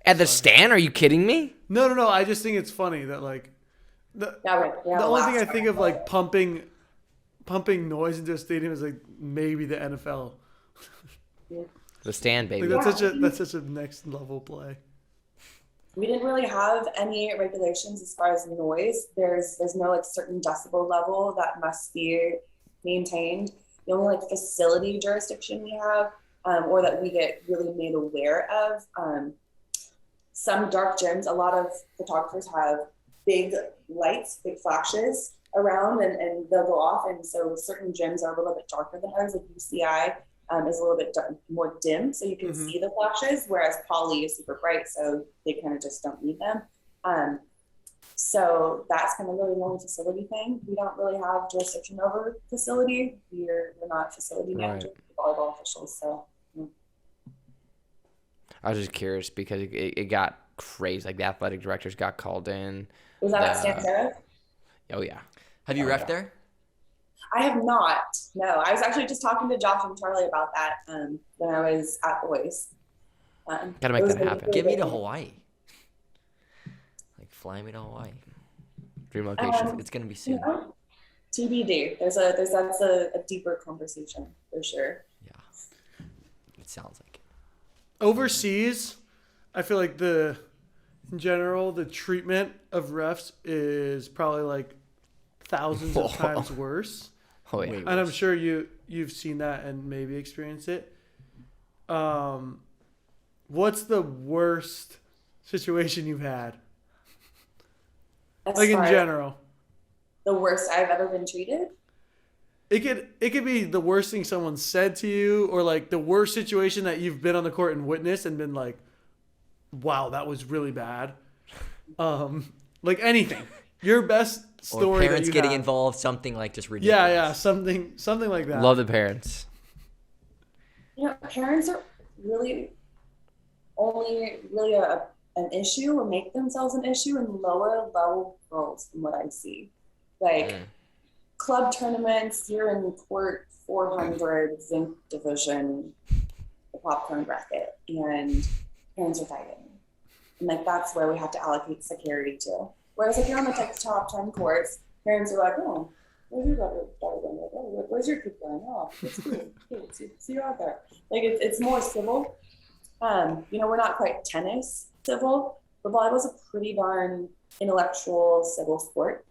A: At the stand? Are you kidding me?
B: No. I just think it's funny that like the only thing I think of like pumping noise into a stadium is like maybe the NFL.
A: The stand, baby.
B: Like that's such a next level play.
E: We didn't really have any regulations as far as noise. There's no like certain decibel level that must be maintained. The only like facility jurisdiction we have, or that we get really made aware of, some dark gyms, a lot of photographers have big lights, big flashes around, and they'll go off. And so certain gyms are a little bit darker than ours, like UCI. Is a little bit more dim, so you can see the flashes, whereas Poly is super bright, so they kind of just don't need them. So that's kind of really the only facility thing. We don't really have jurisdiction over facility. We're not facility managers, volleyball officials. So
A: I was just curious because it got crazy. Like the athletic directors got called in.
E: Was that at Stan Sarah?
A: Oh yeah.
C: Have you reffed there?
E: I have not. No, I was actually just talking to Josh and Charlie about that when I was at Boys.
A: Gotta make that happen.
C: Get me to Hawaii. Like fly me to Hawaii.
A: Dream location.
C: It's gonna be soon.
E: TBD. That's a deeper conversation for sure.
C: Yeah, it sounds like it.
B: Overseas, I feel like in general, the treatment of refs is probably like thousands of times worse.
A: Oh yeah.
B: And I'm sure you've seen that and maybe experienced it. What's the worst situation you've had? Like in general.
E: The worst I've ever been treated?
B: It could be the worst thing someone said to you, or like the worst situation that you've been on the court and witnessed and been like, wow, that was really bad. Like anything. Your best story.
C: Or parents
B: that you
C: getting
B: have.
C: involved, something like just ridiculous.
B: Yeah, something like that.
A: Love the parents.
E: Parents are really only really an issue or make themselves an issue in lower level girls from what I see. Like club tournaments, you're in court 400 zinc division, the popcorn bracket, and parents are fighting. And like that's where we have to allocate security to. Whereas if you're on the top 10 courts, parents are like, oh, where's your daughter going? Oh, where's your kid going? Oh, it's cool. See you out there. Like it's more civil. We're not quite tennis civil, but volleyball is a pretty darn intellectual civil sport.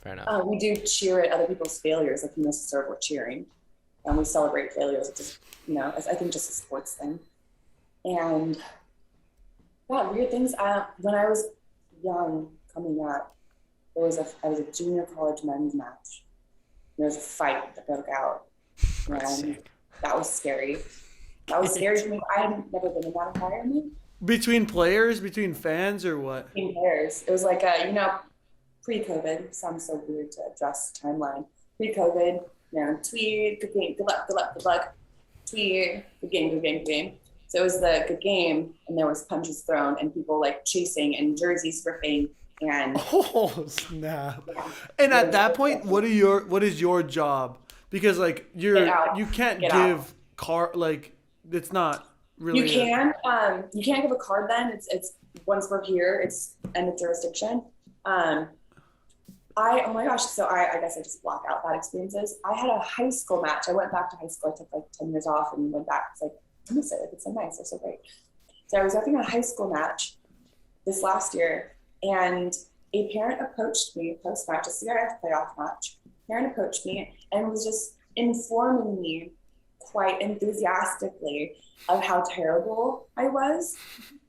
A: Fair enough.
E: We do cheer at other people's failures, like miss a serve, we're cheering. And we celebrate failures. It's just, I think just a sports thing. And weird things. When I was young coming up, I was a junior college men's match. There was a fight that broke out. And that was scary. That was scary for me. I had never been in that environment.
B: Between players, between fans, or what?
E: Between players. It was like, pre-COVID. Sounds so weird to address timeline. Pre-COVID, tweet, good game, good luck. Tweet, good game. So it was the good game, and there was punches thrown, and people like chasing, and jerseys ripping, and
B: oh snap! Yeah. And at that point, what is your job? Because like you can't give it's not really.
E: You can you can't give a card then. It's once we're here, it's end of jurisdiction. Oh my gosh, so I guess I just block out bad experiences. I had a high school match. I went back to high school. I took like 10 years off and went back. It's like, I miss it. It's so nice. It's so great. So I was having a high school match this last year, and a parent approached me post-match, a CRF playoff match. Parent approached me and was just informing me quite enthusiastically of how terrible I was.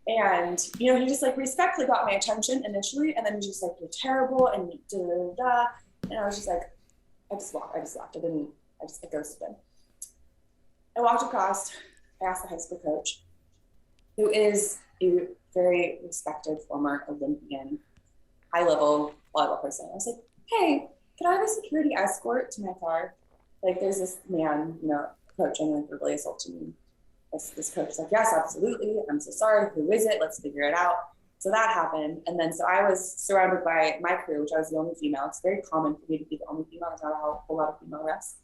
E: And, he just like respectfully got my attention initially, and then he just like, you're terrible, and da. And I was just like, I just left. I ghosted him. I walked across, I asked the high school coach, who is a very respected former Olympian, high-level volleyball person. I was like, hey, could I have a security escort to my car? Like, there's this man, approaching and verbally assaulting me. This coach was like, yes, absolutely. I'm so sorry. Who is it? Let's figure it out. So that happened. And then so I was surrounded by my crew, which I was the only female. It's very common for me to be the only female. There's not a whole lot of female refs.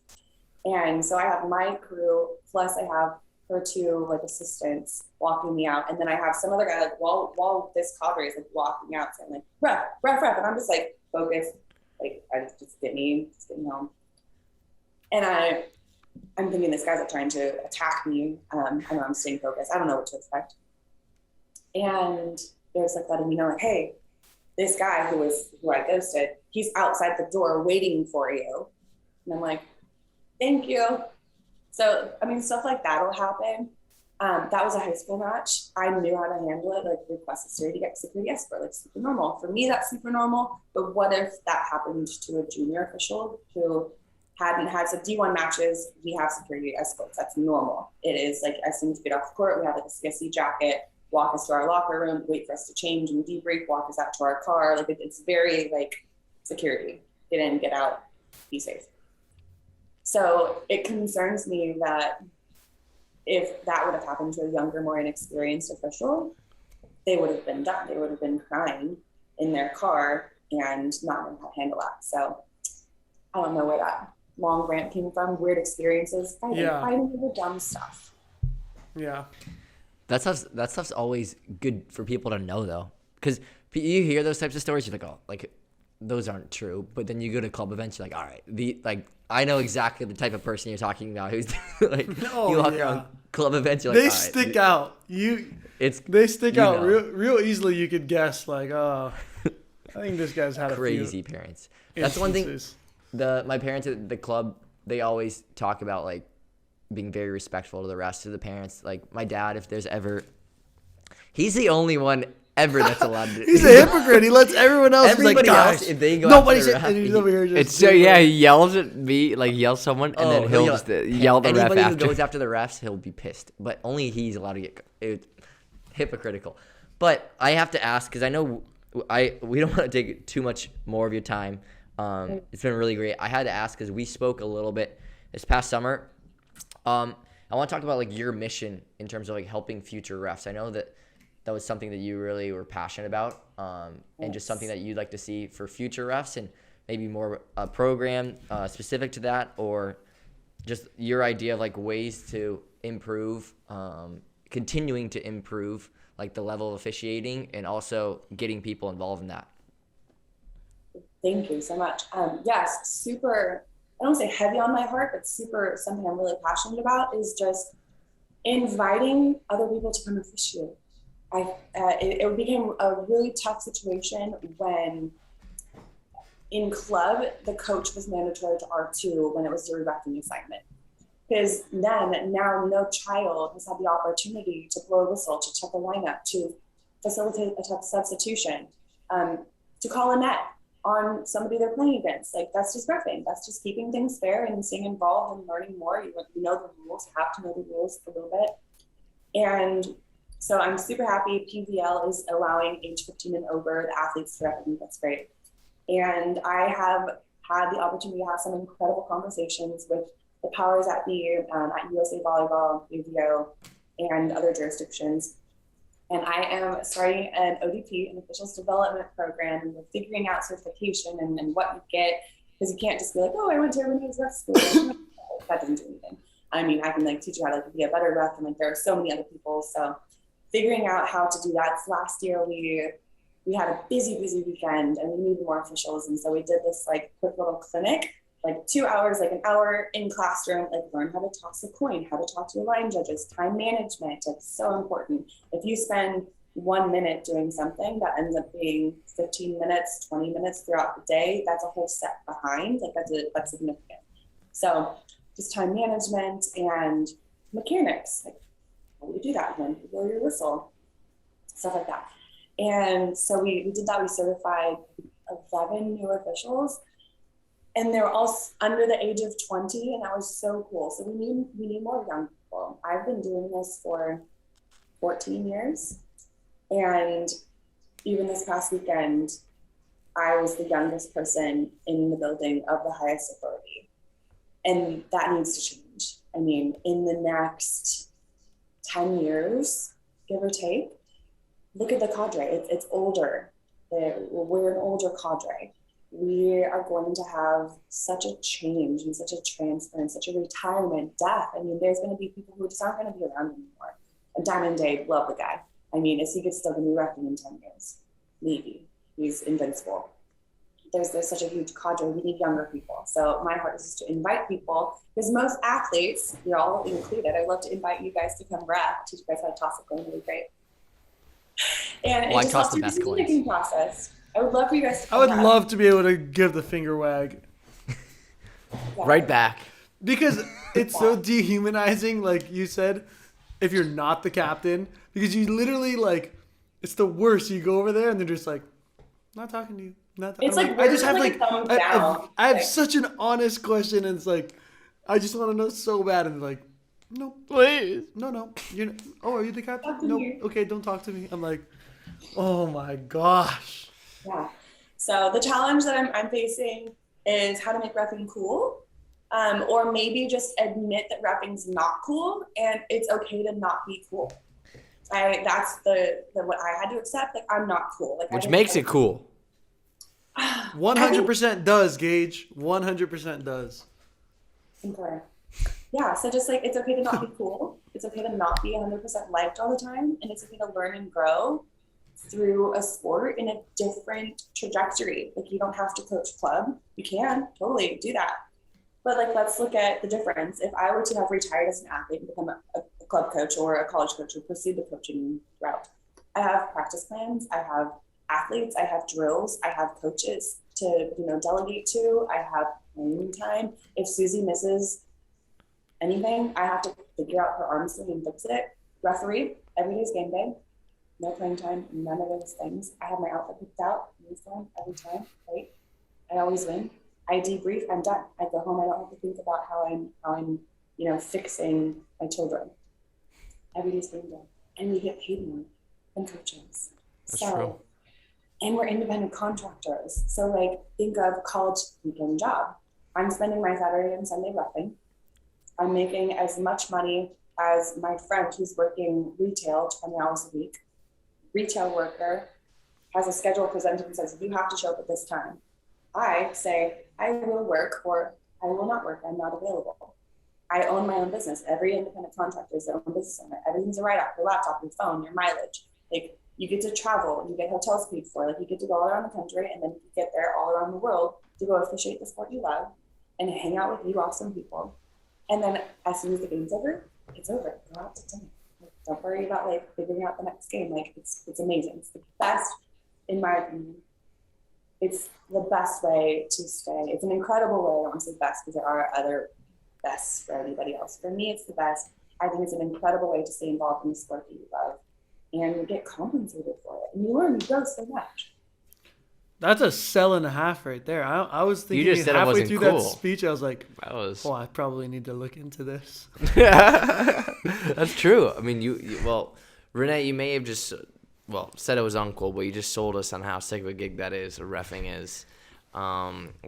E: And so I have my crew, plus I have her two like assistants walking me out, and then I have some other guy like while this cadre is like walking out saying like ref, and I'm just like focused, like I just getting home, and I'm thinking this guy's like trying to attack me. I know I'm staying focused. I don't know what to expect, and there's like letting me know like, hey, this guy who I ghosted, he's outside the door waiting for you, and I'm like, thank you. So, I mean, stuff like that will happen. That was a high school match. I knew how to handle it, like request a security escort, like super normal. For me, that's super normal. But what if that happened to a junior official who hadn't had some D1 matches? We have security escorts. That's normal. It is like as soon as we get off the court, we have like a skissy jacket, walk us to our locker room, wait for us to change and debrief, walk us out to our car. Like it's very like security. Get in, get out, be safe. So it concerns me that if that would have happened to a younger, more inexperienced official, they would have been done. They would have been crying in their car and not knowing how to handle that. So I don't know where that long rant came from. Weird experiences, fighting over dumb stuff.
B: Yeah.
C: That stuff's always good for people to know, though, because you hear those types of stories, you're like, oh, like those aren't true. But then you go to club events, you're like, all right, I know exactly the type of person you're talking about. Who's like, you walk around club events, you're like,
B: they
C: all right,
B: stick out. They stick out real easily. You could guess like, I think this guy's had
C: crazy
B: a few
C: parents. That's one thing.
B: instances.
C: My parents at the club, they always talk about like being very respectful to the rest of the parents. Like my dad, if there's ever, he's the only one ever that's allowed to.
B: He's a hypocrite. He lets everyone else.
C: Everybody
B: like,
C: else, if they go
B: nobody's.
C: after the ref,
B: And he's over here just.
A: It's so yeah, he yells at me, like yells someone, and then he'll just yell at the ref
C: anybody
A: after.
C: who goes after the refs, he'll be pissed. But only he's allowed to get hypocritical. But I have to ask because I know we don't want to take too much more of your time. It's been really great. I had to ask because we spoke a little bit this past summer. I want to talk about like your mission in terms of like helping future refs. I know that was something that you really were passionate about, and just something that you'd like to see for future refs, and maybe more a program specific to that, or just your idea of like ways to improve, continuing to improve like the level of officiating, and also getting people involved in that.
E: Thank you so much. Yes, super, I don't say heavy on my heart, but super something I'm really passionate about is just inviting other people to come officiate. It became a really tough situation when in club, the coach was mandatory to R2 when it was a redirecting assignment. Because now no child has had the opportunity to blow a whistle, to check a lineup, to facilitate a substitution, to call a net on somebody they're playing against. Like that's just reffing. That's just keeping things fair and staying involved and learning more. You know the rules, you have to know the rules a little bit. And so I'm super happy PVL is allowing age 15 and over the athletes to ref. I think that's great. And I have had the opportunity to have some incredible conversations with the powers that be at USA Volleyball, UVO, and other jurisdictions. And I am starting an ODP, an Officials Development Program, and we're figuring out certification and what you get, because you can't just be like, oh, I went to Renees ref school. That doesn't do anything. I mean, I can like teach you how to be a better ref, and like there are so many other people. So figuring out how to do that. So last year we had a busy weekend, and we needed more officials, and so we did this like quick little clinic, like 2 hours, like an hour in classroom, like learn how to toss a coin, how to talk to your line judges, time management. It's so important. If you spend 1 minute doing something that ends up being 15 minutes, 20 minutes throughout the day, that's a whole step behind. Like that's significant. So just time management and mechanics, like how do you do that? When you blow your whistle, stuff like that. And so we did that. We certified 11 new officials, and they were all under the age of 20, and that was so cool. So we need more young people. I've been doing this for 14 years, and even this past weekend, I was the youngest person in the building of the highest authority, and that needs to change. I mean, in the next 10 years, give or take, look at the cadre. It's older. We're an older cadre. we are going to have such a change and such a transfer and such a retirement death. I mean, there's going to be people who just aren't going to be around anymore. And Diamond Dave, love the guy. I mean, is he still going to be wrecking in 10 years? Maybe. He's invincible. There's such a huge cadre. We need younger people. So my heart is just to invite people, because most athletes, you're all included, I'd love to invite you guys to come ref, teach you guys how to toss a coin really great. And
C: Well, I
E: it just
C: toss
E: helps
C: the
E: your
C: best coins.
E: decision-making process. I would love for you guys to come
B: I would
E: ref.
B: love to be able to give the finger wag
E: Yeah.
C: Right back.
B: because it's so dehumanizing, like you said, if you're not the captain, because you literally like, it's the worst. You go over there and they're just like, not talking to you. Not
E: It's
B: I'm
E: like
B: I just
E: we're
B: have
E: like
B: like,
E: a thumbs
B: I
E: down.
B: have
E: Like-
B: such an honest question, and it's like, I just want to know so bad, and they're like, no,
C: Please.
B: no, you're. Oh, are you the
E: Talk
B: captain?
E: to
B: No,
E: me.
B: okay, don't talk to me. I'm like, oh my gosh.
E: Yeah. So the challenge that I'm facing is how to make reffing cool, or maybe just admit that reffing's not cool and it's okay to not be cool. That's the what I had to accept. Like, I'm not cool. Like,
C: Which makes it cool.
B: 100% does, Gage. 100% does.
E: Okay. Yeah. So just like, it's okay to not be cool. It's okay to not be 100% liked all the time, and it's okay to learn and grow through a sport in a different trajectory. Like, you don't have to coach club. You can totally do that. But like, let's look at the difference. If I were to have retired as an athlete and become a club coach or a college coach or pursue the coaching route, I have practice plans. I have athletes. I have drills. I have coaches to, delegate to. I have playing time. If Susie misses anything, I have to figure out her arm swing and fix it. Referee, every day's game day. No playing time, none of those things. I have my outfit picked out, uniform every time, right? I always win. I debrief, I'm done. I go home, I don't have to think about how I'm fixing my children. Every day's game day. And we get paid more than coaches.
A: That's true.
E: And we're independent contractors. So like, think of college weekend job. I'm spending my Saturday and Sunday reffing. I'm making as much money as my friend who's working retail 20 hours a week. Retail worker has a schedule presented and says, you have to show up at this time. I say, I will work or I will not work. I'm not available. I own my own business. Every independent contractor is their own business owner. Everything's a write-off, your laptop, your phone, your mileage. Like, you get to travel, you get hotels paid for. Like, you get to go all around the country, and then you get there all around the world to go officiate the sport you love and hang out with you awesome people. And then as soon as the game's over, it's over. Go out to dinner. Like, don't worry about like figuring out the next game. Like, it's amazing. It's the best, in my opinion. It's the best way to stay. It's an incredible way. I don't want to say best because there are other bests for everybody else. For me, it's the best. I think it's an incredible way to stay involved in the sport that you love and you get compensated for it. And you learn, you grow so much.
B: That's a sell and a half right there. I was thinking
C: just said it
B: halfway
C: wasn't
B: through
C: cool.
B: that speech, I was like,
A: That was.
B: oh, I probably need to look into this.
C: That's true. I mean, well, Renee, you may have just, said it was uncool, but you just sold us on how sick of a gig that is, or reffing is.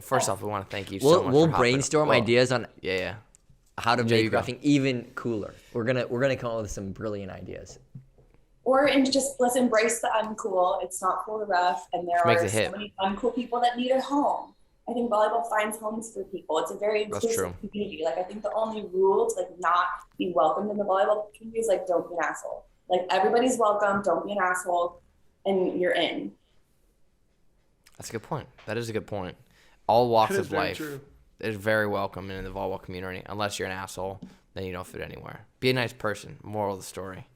C: First off, we want to thank you so much. We'll
A: for hopping-
C: brainstorm
A: well,
C: ideas on
A: Yeah.
C: how to
A: There you
C: make
A: go.
C: reffing even cooler. We're gonna come up with some brilliant ideas.
E: Let's embrace the uncool. It's not cool to ref, and there
A: Makes
E: are
A: it hip.
E: so many uncool people that need a home. I think volleyball finds homes for people. It's a very
A: That's
E: inclusive community. Like, I think the only rule to like not be welcomed in the volleyball community is like, don't be an asshole. Like, everybody's welcome. Don't be an asshole, and you're in.
A: That's a good point. That is a good point. All walks
B: That is
A: of
B: very
A: life
B: true.
A: is very welcome in the volleyball community. Unless you're an asshole, then you don't fit anywhere. Be a nice person. Moral of the story.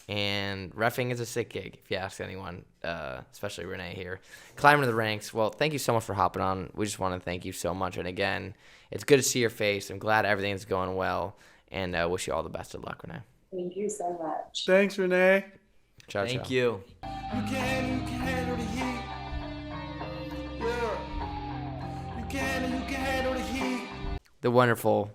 A: And reffing is a sick gig, if you ask anyone, especially Renee here. Climbing the ranks. Well, thank you so much for hopping on. We just want to thank you so much. And again, it's good to see your face. I'm glad everything's going well. And wish you all the best of luck, Renee.
E: Thank you so much.
B: Thanks, Renee.
A: Ciao,
C: Thank
A: ciao.
C: you.
D: You can handle the heat. Yeah. You can handle the heat.
A: The wonderful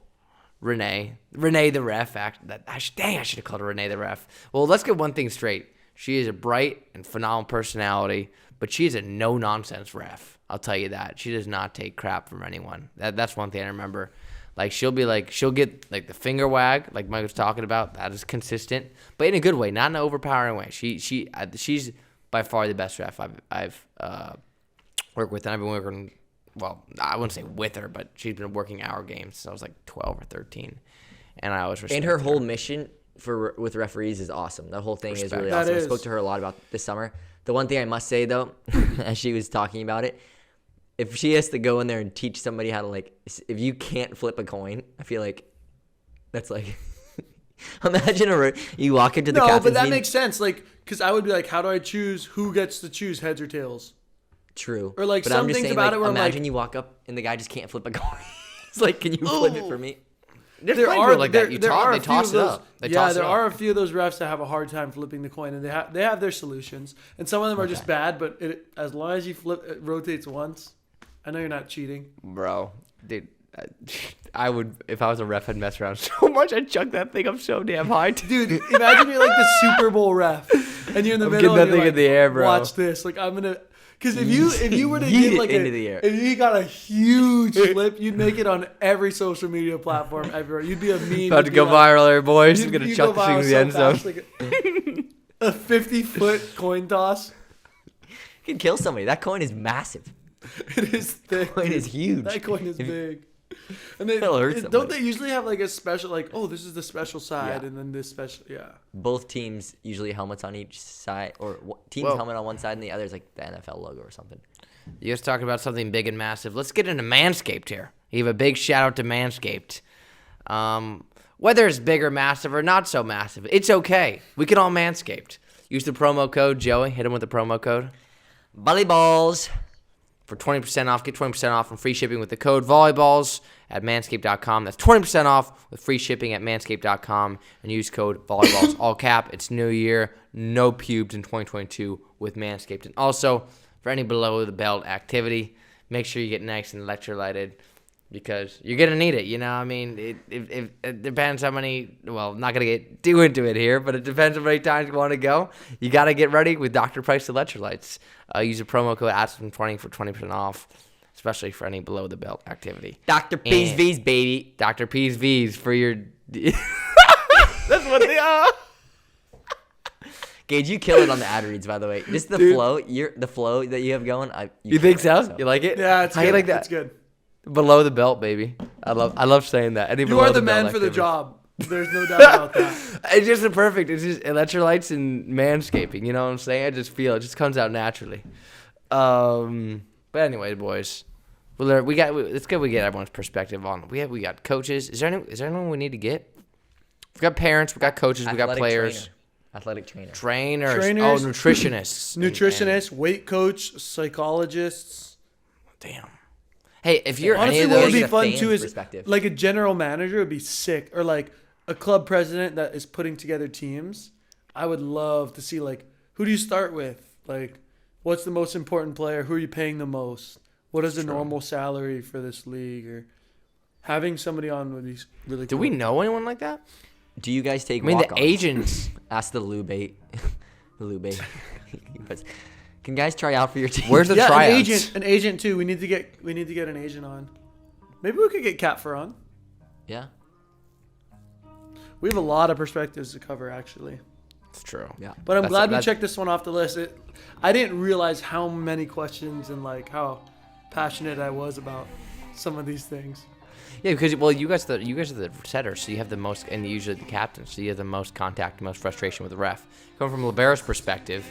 A: Renee the ref. I should have called her Renee the ref. Well, let's get one thing straight. She is a bright and phenomenal personality, but she is a no-nonsense ref. I'll tell you that. She does not take crap from anyone. That's one thing I remember. Like, she'll get like the finger wag, like Mike was talking about. That is consistent, but in a good way, not in an overpowering way. She's by far the best ref I've worked with, and I've been working well, I wouldn't say with her, but she's been working our games. So I was like 12 or 13, and I always respected
C: And her whole mission with referees is awesome. That whole thing is really
B: That
C: awesome. I
B: is.
C: spoke to her a lot about this summer. The one thing I must say though, as she was talking about it, if she has to go in there and teach somebody how to if you can't flip a coin, I feel like that's like, imagine you walk into the
B: No,
C: captain's
B: but that
C: meeting.
B: makes sense. Like, because I would be like, how do I choose who gets to choose heads or tails?
C: True.
B: Or, like,
C: but
B: some
C: I'm just
B: things
C: saying,
B: about it where I'm
C: imagine
B: like-
C: you walk up and the guy just can't flip a coin. It's like, can you flip it for me?
A: There's
B: There
A: plenty
B: are
A: of like that.
B: there are
A: They
B: a few
A: toss
B: of
A: it
B: those.
A: up. They
B: Yeah,
A: toss it
B: there
A: up.
B: are a few of those refs that have a hard time flipping the coin, and they have their solutions. And some of them are just bad, but as long as you flip, it rotates once. I know you're not cheating.
A: Bro, dude, I would, if I was a ref, I'd mess around so much. I'd chuck that thing up so damn high.
B: Dude, imagine you're like the Super Bowl ref, and you're in the
A: I'm
B: middle.
A: getting that
B: and you're
A: thing in
B: like,
A: the air, bro.
B: Watch this. Like, I'm gonna. Because if you were to
C: Yeet
B: get
C: it
B: like
C: into the air.
B: if you got a huge flip, you'd make it on every social media platform ever. You'd be a meme.
A: About to
B: You'd be
A: go
B: like-
A: viral there, boys. I'm
B: you'd-
A: going to
B: you'd
A: chuck
B: go
A: this thing
B: viral
A: in the end
B: so
A: zone.
B: fast, like a 50-foot coin toss.
C: You can kill somebody. That coin is massive.
B: It is thick.
C: Coin is
B: dude.
C: huge.
B: That coin is
C: If-
B: big. And they
C: It'll hurt
B: don't
C: somebody.
B: they usually have like a special like, oh, this is the special side,
C: Yeah.
B: and then this special
C: Both teams usually helmets on each side, or team's
A: Whoa.
C: helmet on one side and the other is like the NFL logo or something.
A: You guys talking about something big and massive. Let's get into Manscaped here. Give a big shout out to Manscaped. Whether it's big or massive or not so massive, it's okay. We can all Manscaped. Use the promo code Joey. Hit him with the promo code
C: Volleyballs.
A: for 20% off. Get 20% off and free shipping with the code volleyballs at manscaped.com. That's 20% off with free shipping at manscaped.com, and use code volleyballs, all cap. It's new year, no pubes in 2022 with Manscaped. And also, for any below the belt activity, make sure you get nice and electrolyted, because you're going to need it. You know, I mean, it depends how many, well, I'm not going to get too into it here, but it depends how many times you want to go. You got to get ready with Dr. Price Electrolytes. Use the promo code ASPEN20 for 20% off, especially for any below the belt activity.
C: Dr. P's
A: And-
C: V's, baby.
A: Dr. P's V's for your... That's what they are.
C: Gage, you kill it on the ad reads, by the way. Just the
A: Dude.
C: flow, the flow that you have going.
A: You think so? You like it?
B: Yeah, it's
A: How
B: good.
A: you like that?
B: It's good.
A: Below the belt, baby. I love saying that. Any
B: You
A: below
B: are the
A: belt
B: man for the
A: activity.
B: job. There's no doubt about that.
A: It's just a perfect. It's just electrolytes and manscaping. You know what I'm saying? I just feel it just comes out naturally. But anyway, boys, it's good we get everyone's perspective on. We got coaches. Is there anyone we need to get? We got parents. We got coaches. We got
C: Athletic
A: players.
C: Athletic trainer.
A: Trainers.
B: Trainers.
A: Oh, nutritionists.
B: Nutritionists, weight coach, psychologists.
A: Damn. Hey, if you're
B: Honestly,
A: any of
B: what would
A: those,
B: be
C: Get a
B: fun
C: fan's
B: too is
C: perspective.
B: like a general manager would be sick, or like a club president that is putting together teams. I would love to see like, who do you start with? Like, what's the most important player? Who are you paying the most? What is the normal salary for this league? Or having somebody on would be really
A: do
B: cool.
A: we know anyone like that?
C: Do you guys take
A: I mean, the
C: walk-ons?
A: agents.
C: Ask the Lube. The Lube. Can guys try out for your team?
A: Where's the
B: Yeah,
A: tryouts?
B: an agent too. We need to get an agent on. Maybe we could get Catfer on.
C: Yeah.
B: We have a lot of perspectives to cover actually.
A: It's true.
C: Yeah.
B: But I'm
A: That's-
B: glad we
A: that's-
B: checked this one off the list. I didn't realize how many questions and like how passionate I was about some of these things.
A: Yeah, because you guys are the setters, so you have the most, and usually the captain, so you have the most contact, most frustration with the ref. Coming from Libero's perspective,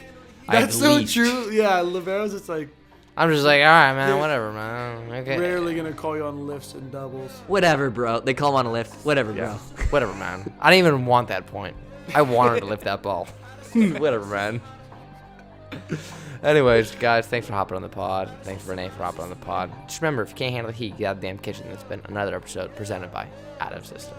A: I have
B: That's
A: the
B: so
A: least.
B: true. Yeah, Libero's it's like
A: I'm just like, all right, man,
B: Yeah.
A: whatever, man. Okay.
B: rarely gonna call you on lifts and doubles.
C: Whatever, bro. They call him on a lift. Whatever, bro.
A: Yeah. Whatever, man. I didn't even want that point. I wanted to lift that ball. Whatever, man. Anyways, guys, thanks for hopping on the pod. Thanks, Renee, for hopping on the pod. Just remember, if you can't handle the heat, get out of the damn kitchen. It's been another episode presented by Out of System.